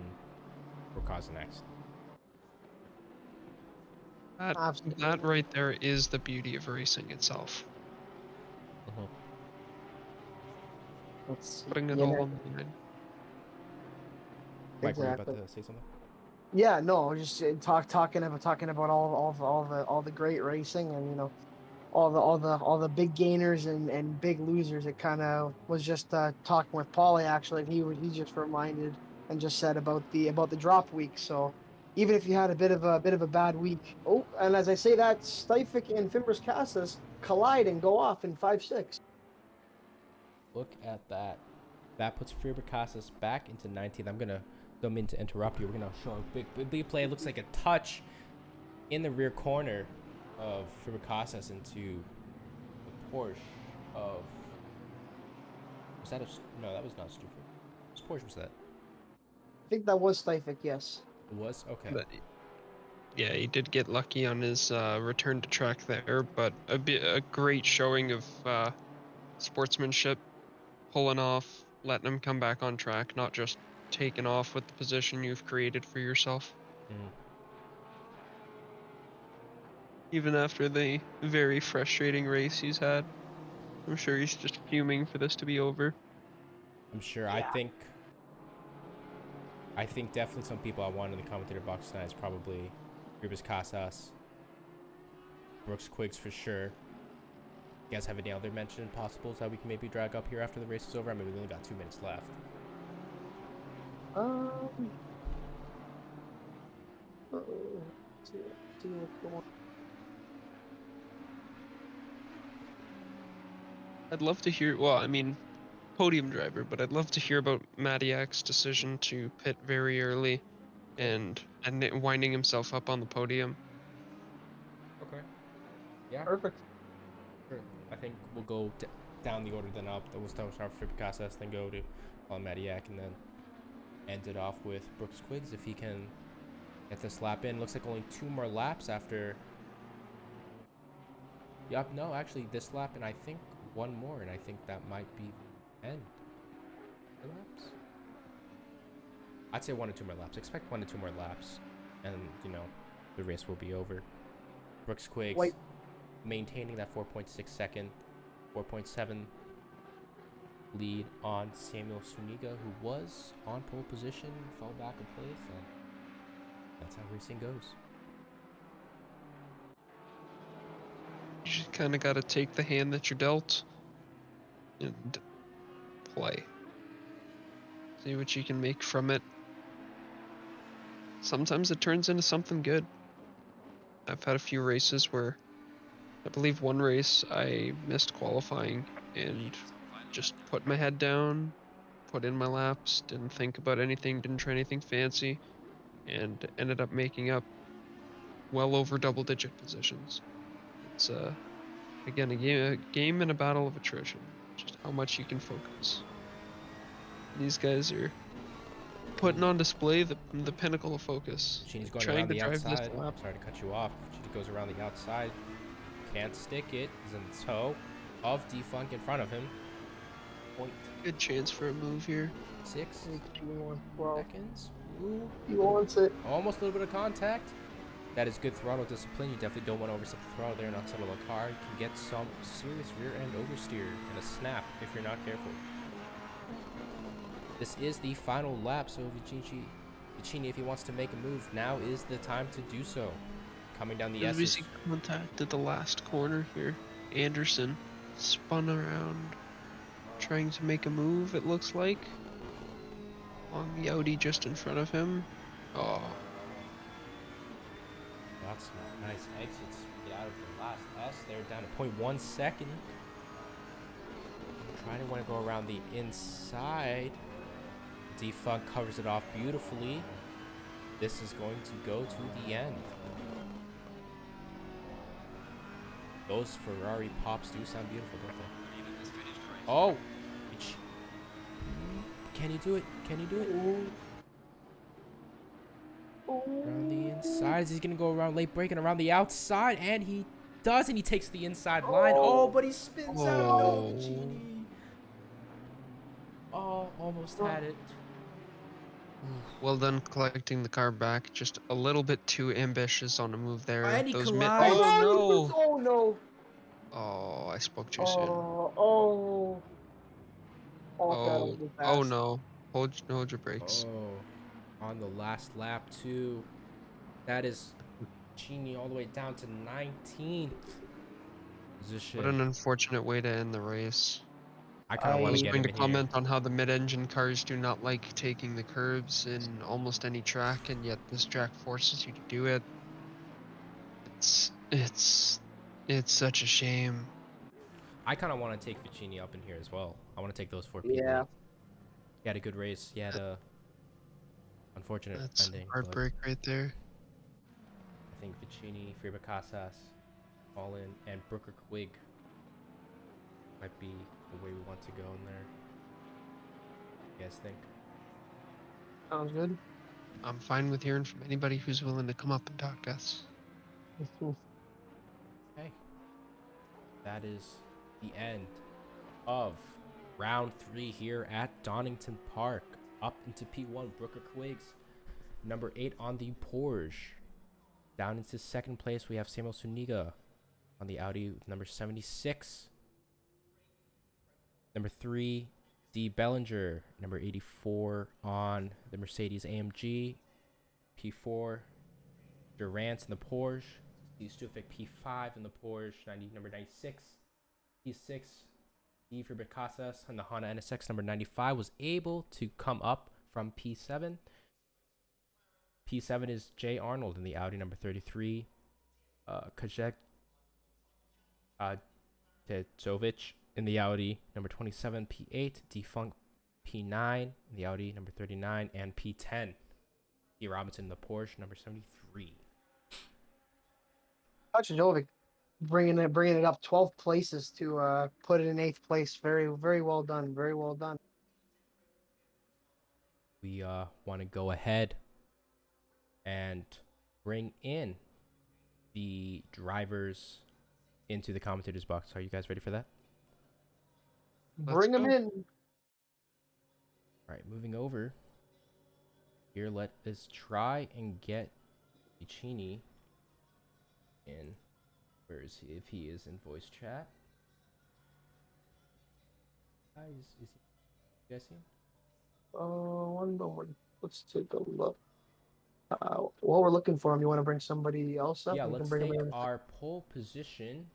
or cause an accident? Absolutely. That right there is the beauty of racing itself. Uh-huh. Let's see. Putting it Yeah, all on the line. Mike, were you about exactly. to say something? Yeah, no, just talking about all the great racing, and all the big gainers and big losers. It kind of was just talking with Paulie actually, and he just reminded and just said about the drop week. So even if you had a bit of a bad week, oh, and as I say that, Stifik and Fimbres Casas collide and go off in 5-6. Look at that. That puts Faber Casas back into 19th. Don't mean to interrupt you. We're gonna show a big play. It looks like a touch in the rear corner of Faber Casas into the Porsche of. Was that no? That was not stupid. Which Porsche was that? I think that was Stifik, yes. It was okay. But yeah, he did get lucky on his return to track there, but a great showing of sportsmanship, pulling off, letting him come back on track, not just taking off with the position you've created for yourself. Mm. Even after the very frustrating race he's had, I'm sure he's just fuming for this to be over. I'm sure. Yeah. I think definitely some people I want in the commentator box tonight is probably Rubens Casas, Brooks Quiggs for sure. You guys have any other mentioned possibles that we can maybe drag up here after the race is over? I mean, we only got 2 minutes left. Let's see what's going on. I'd love to hear, well, I mean, podium driver, but I'd love to hear about Madiak's decision to pit very early and winding himself up on the podium. Okay. Yeah. Perfect. Sure. I think we'll go down the order then up. We'll start with Casas, then go to Madiak, and then end it off with Brooks Quiggs if he can get this lap in. Looks like only 2 more laps after. Yep, no, actually this lap and I think 1 more, and I think that might be the end. The laps? I'd say 1 or 2 more laps. Expect 1 to 2 more laps, and the race will be over. Brooks Quiggs maintaining that 4.6 second, 4.7 lead on Samuel Suniga, who was on pole position, fell back a place, and that's how racing goes. You just kind of got to take the hand that you're dealt and play. See what you can make from it. Sometimes it turns into something good. I've had a few races where I believe one race I missed qualifying and just put my head down, put in my laps, didn't think about anything, didn't try anything fancy, and ended up making up well over double-digit positions. It's again a game and a battle of attrition, just how much you can focus. These guys are putting on display the pinnacle of focus. Cheney's going Trying around to the drive this outside. lap. Sorry to cut you off. Cheney goes around the outside. Can't stick it. He's in the toe of Defunk in front of him. 0.6 Good chance for a move here. seconds. Ooh. He wants it. Almost a little bit of contact. That is good throttle discipline. You definitely don't want to overstep the throttle there and unsettle the car. You can get some serious rear end oversteer and a snap if you're not careful. This is the final lap, so Vicini, if he wants to make a move, now is the time to do so. Coming down the S's. Easy contact at the last corner here. Anderson spun around, trying to make a move, it looks like. Along the Audi just in front of him. Oh. Got some nice exits to get out of the last S there, down to 0.1 second. Trying to want to go around the inside. Defunk covers it off beautifully. This is going to go to the end. Those Ferrari pops do sound beautiful, don't they? Oh! Can he do it? Can he do it? Around the inside. He's going to go around late breaking around the outside, and he does, and he takes the inside line. Oh, but he spins out. No, Oh. Vicini. Oh, almost had it. Well done collecting the car back. Just a little bit too ambitious on the move there. And he Those collides. Oh no! Oh no! Oh, I spoke too soon. Oh! Oh, God, Oh, I'm too oh fast. no! Hold your brakes. Oh, on the last lap too. That is Genie all the way down to 19th position. What an unfortunate way to end the race. I kind of I want was to get going him to in here. comment on how the mid-engine cars do not like taking the curbs in almost any track, and yet this track forces you to do it. It's such a shame. I kind of want to take Vicini up in here as well. I want to take those 4 Yeah. people. He had a good race. He had a unfortunate That's ending. But heartbreak right there. I think Vicini, Friba Casas, Colin, and Brooker Quigg might be the way we want to go in there. You guys think? Sounds good. I'm fine with hearing from anybody who's willing to come up and talk to us. Hey, that is the end of round 3 here at Donington Park. Up into P1, Brooker Quiggs, number 8 on the Porsche. Down into 2nd place, we have Samuel Suniga on the Audi, number 76. Number 3, D. Bellinger, number 84 on the Mercedes AMG. P4, Durant in the Porsche. D. Stufik, P5 in the Porsche, number 96. P6, D. for Casas on the Honda NSX, number 95, was able to come up from P7. P7 is Jay Arnold in the Audi, number 33. Kajek Tezovic in the Audi, number 27. P8, Defunct P9 in the Audi, number 39. And P10, D. Robinson in the Porsche, number 73. Jovic bringing it up 12 places to put it in 8th place. Very, very well done. Very well done. We want to go ahead and bring in the drivers into the commentators box. Are you guys ready for that? Bring them in. All right, moving over here. Let us try and get Vicini in. Where is he? If he is in voice chat. Is he? You guys see him? One moment. Let's take a look. While we're looking for him, you want to bring somebody else up? Yeah, We can let's bring him take in. our pole position.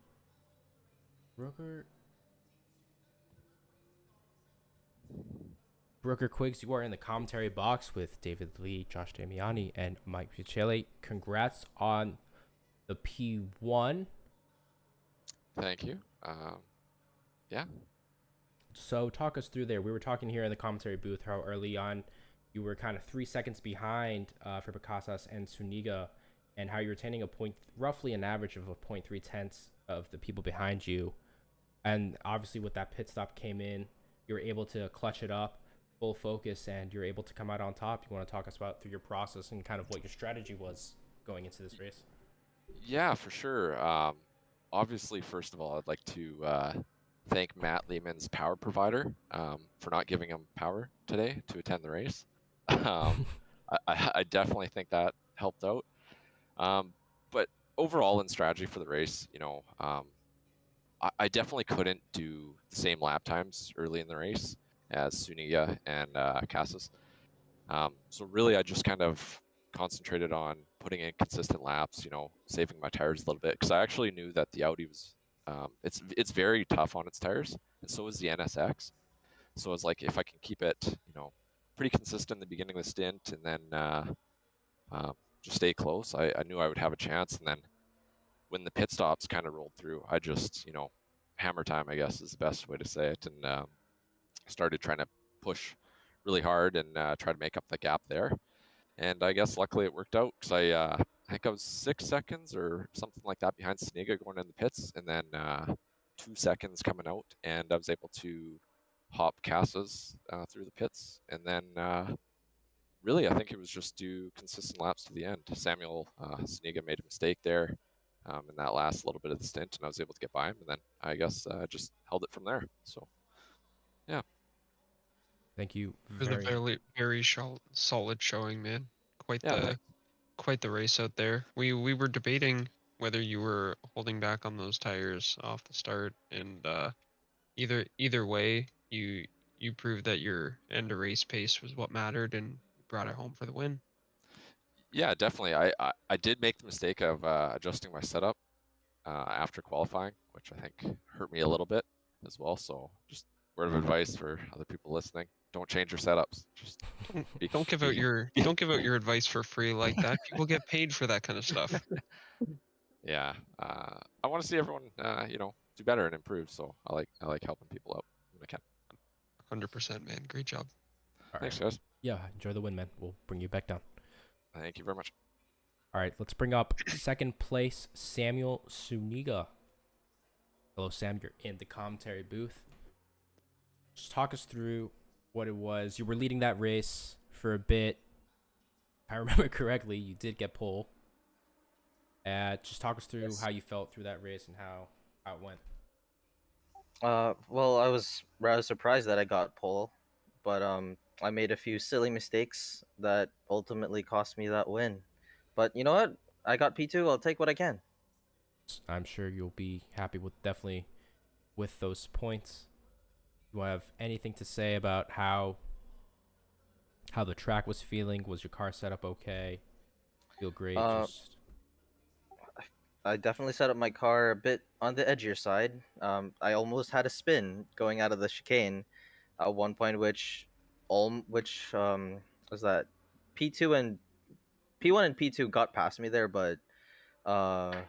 Brooker Quiggs, you are in the commentary box with David Lee, Josh Damiani, and Mike Picelli. Congrats on the P1. Thank you. Yeah. So talk us through there. We were talking here in the commentary booth how early on you were kind of 3 seconds behind for Casas and Suniga, and how you were attaining a point, roughly an average of a 0.3 tenths of the people behind you. And obviously with that pit stop came in, you were able to clutch it up, full focus, and you're able to come out on top. You want to talk us about through your process and kind of what your strategy was going into this race? Yeah, for sure. Obviously, first of all, I'd like to thank Matt Lehman's power provider for not giving him power today to attend the race. I definitely think that helped out. But overall, in strategy for the race, I definitely couldn't do the same lap times early in the race as Suniga and Casas. So really, I just kind of concentrated on putting in consistent laps, saving my tires a little bit, because I actually knew that the Audi was, it's very tough on its tires, and so is the NSX. So I was like, if I can keep it, pretty consistent in the beginning of the stint, and then just stay close, I knew I would have a chance. And then when the pit stops kind of rolled through, I just, hammer time, I guess, is the best way to say it, and started trying to push really hard and try to make up the gap there. And I guess luckily it worked out, because I think I was 6 seconds or something like that behind Suniga going in the pits, and then 2 seconds coming out, and I was able to hop Casas through the pits. And then really, I think it was just do consistent laps to the end. Samuel Suniga made a mistake there. in that last little bit of the stint, and I was able to get by him, and then I guess just held it from there. So, yeah. Thank you It was a very very solid showing, man. Quite Yeah, the thanks. quite the race out there. We were debating whether you were holding back on those tires off the start, and either way, you proved that your end of race pace was what mattered, and brought it home for the win. Yeah, definitely. I did make the mistake of adjusting my setup after qualifying, which I think hurt me a little bit as well. So just word of advice for other people listening: don't change your setups. Just be, Don't give out be, your be- don't give out your advice for free like that. People get paid for that kind of stuff. yeah. I want to see everyone, do better and improve. So I like helping people out when I can. 100%, man. Great job. all Thanks, right. guys. Yeah, enjoy the win, man. We'll bring you back down. Thank you very much. All right, let's bring up second place Samuel Suniga. Hello, Sam. You're in the commentary booth. Just talk us through what it was. You were leading that race for a bit. If I remember correctly, you did get pole. Just talk us through Yes. how you felt through that race and how it went. Well, I was rather surprised that I got pole, but I made a few silly mistakes that ultimately cost me that win. But you know what? I got P2. I'll take what I can. I'm sure you'll be happy with those points. Do you have anything to say about how the track was feeling? Was your car set up okay? Feel great? Uh, Just I definitely set up my car a bit on the edgier side. I almost had a spin going out of the chicane at one point, which was that P2 and P1 and P2 got past me there, but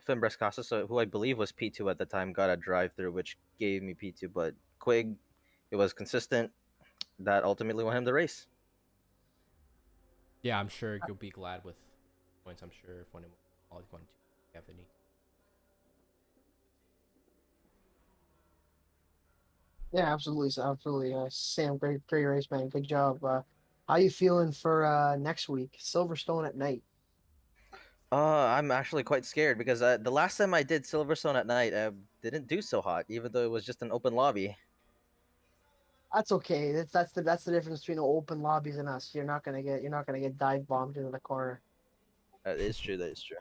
Finn Brescasa, who I believe was P2 at the time, got a drive through which gave me P2. But Quig, it was consistent. That ultimately won him the race. yeah, I'm sure you'll be glad with points. I'm sure if one all you want to have the need. Yeah, absolutely, absolutely. Sam, great race, man. Good job. How you feeling for next week, Silverstone at night? I'm actually quite scared because the last time I did Silverstone at night, I didn't do so hot, even though it was just an open lobby. That's okay. That's the difference between open lobbies and us. You're not gonna get dive bombed into the corner. That is true. That is true.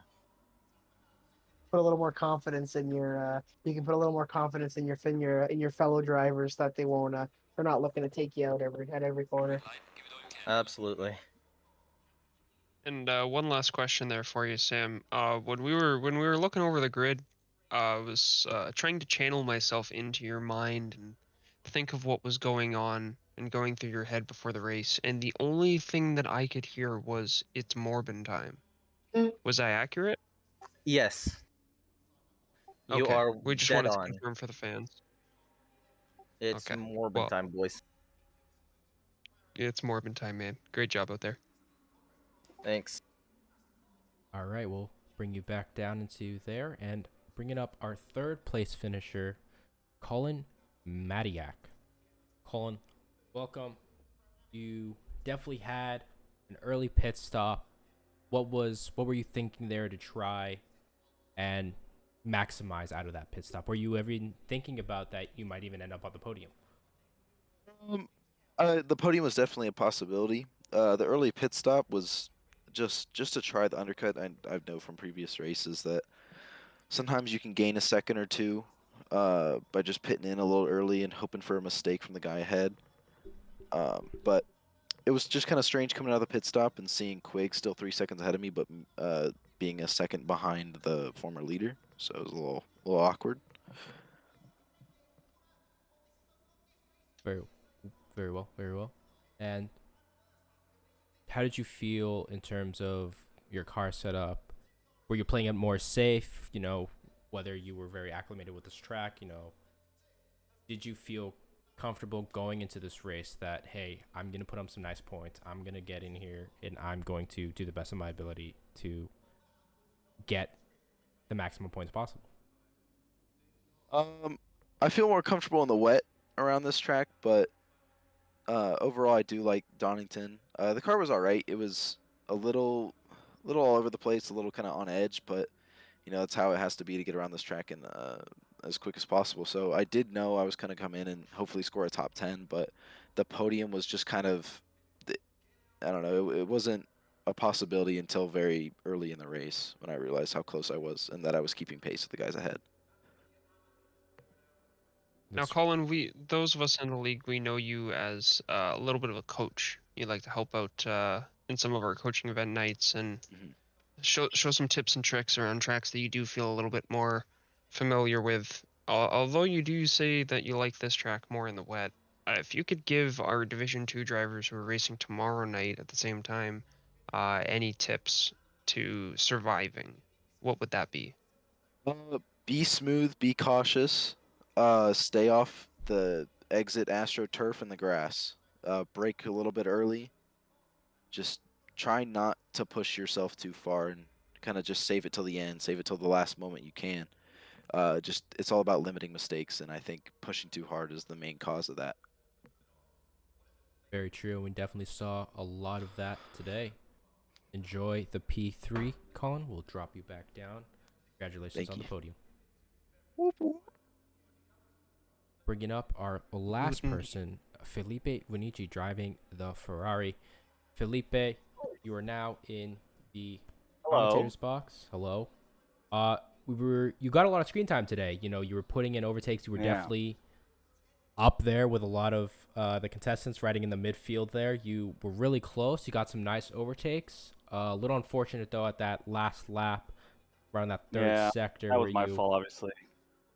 Put a little more confidence in your. You can put a little more confidence in your fellow drivers that they won't. They're not looking to take you out at every corner. Absolutely. And one last question there for you, Sam. When we were looking over the grid, I was trying to channel myself into your mind and think of what was going on and going through your head before the race. And the only thing that I could hear was "It's Morbin time." Mm. Was I accurate? Yes, you Okay. are We just dead wanted to on. confirm for the fans. It's Okay. Morbin Well, time, boys. it's Morbin time, man. Great job out there. Thanks. All right, we'll bring you back down into there and bringing up our third place finisher, Colin Madiak. Colin, welcome. You definitely had an early pit stop. What were you thinking there to try and maximize out of that pit stop? Were you ever even thinking about that you might even end up on the podium? The podium was definitely a possibility. The early pit stop was just to try the undercut. I know from previous races that sometimes you can gain a second or two by just pitting in a little early and hoping for a mistake from the guy ahead. But it was just kind of strange coming out of the pit stop and seeing Quig still 3 seconds ahead of me, but being a second behind the former leader. So it was a little awkward. Very, very well, very well. And how did you feel in terms of your car setup? Were you playing it more safe? Whether you were very acclimated with this track, did you feel comfortable going into this race that, hey, I'm going to put up some nice points. I'm going to get in here and I'm going to do the best of my ability to get the maximum points possible? I feel more comfortable in the wet around this track, but overall I do like Donington. The car was all right. It was a little all over the place, a little kind of on edge, but that's how it has to be to get around this track and as quick as possible. So I did know I was going to come in and hopefully score a top 10, but the podium was just kind of, I don't know, it wasn't a possibility until very early in the race when I realized how close I was and that I was keeping pace with the guys ahead. Now, That's Colin, those of us in the league, we know you as a little bit of a coach. You like to help out in some of our coaching event nights and Mhm. show some tips and tricks around tracks that you do feel a little bit more familiar with. Although you do say that you like this track more in the wet, if you could give our Division 2 drivers who are racing tomorrow night at the same time any tips to surviving, what would that be? Be smooth, be cautious, stay off the exit AstroTurf and the grass. Brake a little bit early. Just try not to push yourself too far and kind of just save it till the end, save it till the last moment you can. Just it's all about limiting mistakes, and I think pushing too hard is the main cause of that. very true. We definitely saw a lot of that today. Enjoy the P3, Colin. We'll drop you back down. Congratulations Thank on you. the podium. Whoop, whoop. Bringing up our last Mhm. person, Felipe Vinici, driving the Ferrari. Felipe, you are now in the commentator's box. Hello. You got a lot of screen time today. You were putting in overtakes. You were definitely up there with a lot of the contestants riding in the midfield there. You were really close. You got some nice overtakes. A little unfortunate though at that last lap around that third sector That where was my fault, obviously.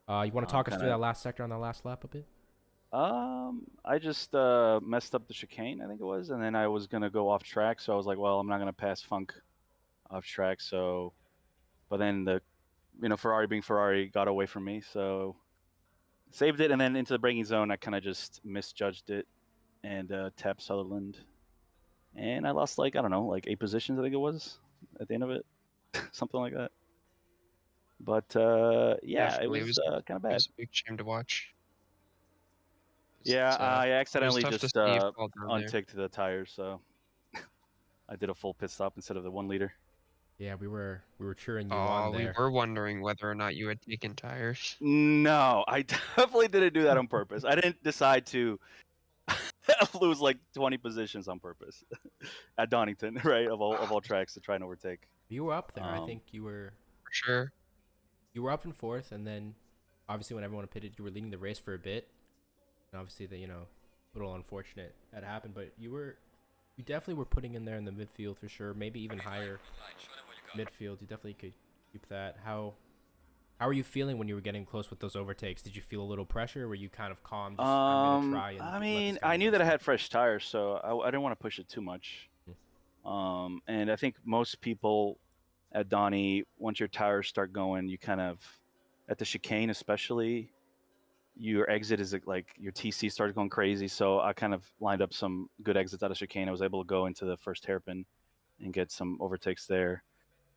You want to talk us through kinda- that last sector on that last lap a bit? I just messed up the chicane, I think it was, and then I was gonna go off track, so I was like, well, I'm not gonna pass Funk off track, so. But then Ferrari being Ferrari got away from me, so saved it, and then into the braking zone, I kind of just misjudged it and tapped Sutherland, and I lost I don't know, 8 positions, I think it was at the end of it, something like that. But yeah, Definitely, it was kind of it bad. was a big shame to watch. Yeah, I It was accidentally tough to just see you fall down there. unticked the tires, so I did a full pit stop instead of the 1 liter. Yeah, we were cheering you on Oh, we there. were wondering whether or not you had taken tires. No, I definitely didn't do that on purpose. I didn't decide to lose 20 positions on purpose at Donington, right? Of all tracks to try and overtake. You were up there. I Um, think you were For sure. up in fourth, and then obviously when everyone pitted, you were leading the race for a bit. And obviously a little unfortunate that happened, but you definitely were putting in there in the midfield for sure. Maybe even higher midfield. You definitely could keep that. How were you feeling when you were getting close with those overtakes? Did you feel a little pressure? Were you kind of calm? Just, I'm gonna try and I let mean, this guy I do knew his that I thing? had fresh tires, so I didn't want to push it too much. And I think most people at Donny, once your tires start going, you kind of, at the chicane especially, your exit is your TC starts going crazy. So I kind of lined up some good exits out of chicane. I was able to go into the first hairpin and get some overtakes there.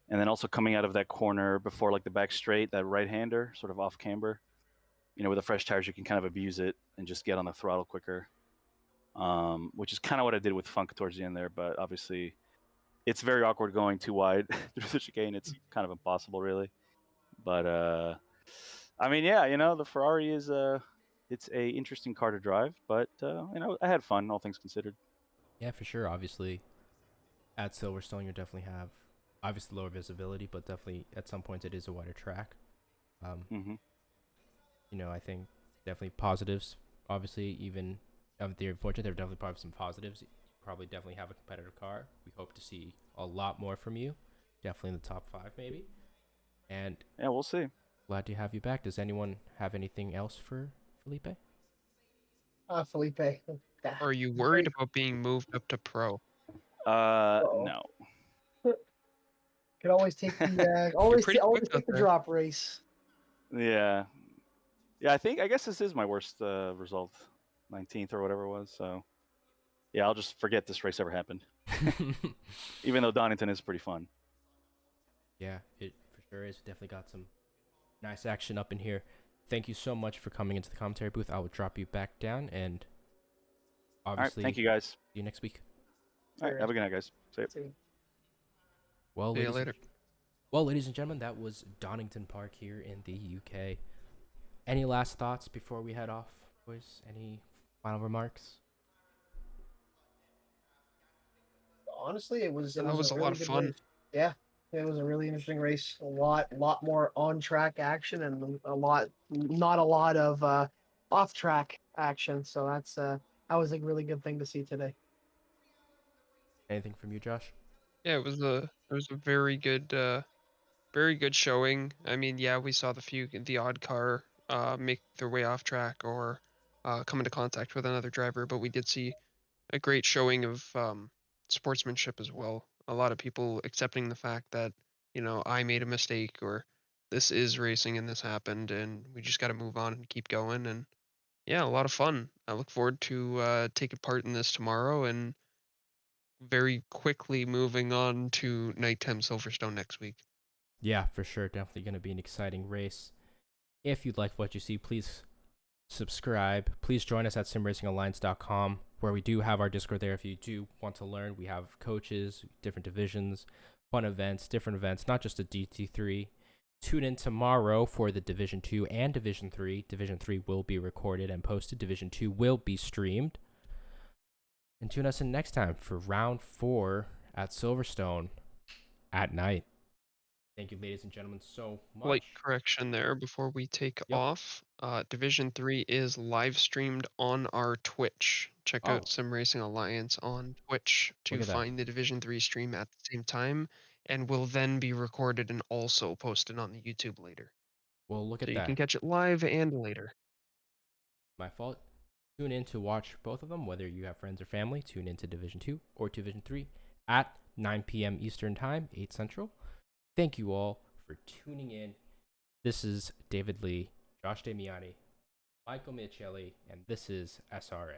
And then also coming out of that corner before the back straight, that right-hander, sort of off camber, with the fresh tires, you can kind of abuse it and just get on the throttle quicker, which is kind of what I did with Funk towards the end there. But obviously, it's very awkward going too wide through the chicane. It's kind of impossible, really. But I mean, yeah, the Ferrari is it's a interesting car to drive, but I had fun, all things considered. Yeah, for sure. Obviously, at Silverstone, you definitely have obviously lower visibility, but definitely at some points it is a wider track. Hmm. I think definitely positives. Obviously, even if they're unfortunate, there are definitely probably some positives. You probably definitely have a competitive car. We hope to see a lot more from you. Definitely in the top 5, maybe. And Yeah, we'll see. glad to have you back. Does anyone have anything else for Felipe? Felipe. Or are you worried about being moved up to pro? No. Could always take the always pretty always quick out take the there. drop race. Yeah. Yeah, I guess this is my worst result, 19th or whatever it was. So, yeah, I'll just forget this race ever happened. Even though Donington is pretty fun. Yeah, it for sure is. Definitely got some nice action up in here. Thank you so much for coming into the commentary booth. I will drop you back down, and All right, obviously, thank you guys. see you next week. All right, have a good night, guys. See ya. See. Well, See you ladies and later. Well, ladies and gentlemen, that was Donington Park here in the UK. Any last thoughts before we head off, boys? Any final remarks? Honestly, it was That a was a really lot of good fun. race. Yeah, it was a really interesting race. A lot more on track action and not a lot of off track action. So that was a really good thing to see today. Anything from you, Josh? Yeah, it was a very good showing. I mean, yeah, we saw the odd car make their way off track or come into contact with another driver, but we did see a great showing of sportsmanship as well. A lot of people accepting the fact that, I made a mistake or this is racing and this happened and we just got to move on and keep going. And yeah, a lot of fun. I look forward to taking part in this tomorrow and very quickly moving on to nighttime Silverstone next week. Yeah, for sure. Definitely going to be an exciting race. If you'd like what you see, please subscribe. Please join us at simracingalliance.com, where we do have our Discord there. If you do want to learn, we have coaches, different divisions, fun events, different events, not just a DT3. Tune in tomorrow for the Division 2 and Division 3. Division 3 will be recorded and posted. Division 2 will be streamed. And tune us in next time for round 4 at Silverstone at night. Thank you, ladies and gentlemen, so much. Slight correction there before we take Yep. off. Division 3 is live streamed on our Twitch. Check out Oh. Sim Racing Alliance on Twitch to Look at that. find the Division 3 stream at the same time, and will then be recorded and also posted on the YouTube later. Well, look So at you that. can catch it live and later. My fault. Tune in to watch both of them, whether you have friends or family. Tune in to Division 2 or Division 3 at 9 p.m. Eastern Time, 8 Central. Thank you all for tuning in. This is David Lee, Josh Damiani, Michael Micheli, and this is SRA.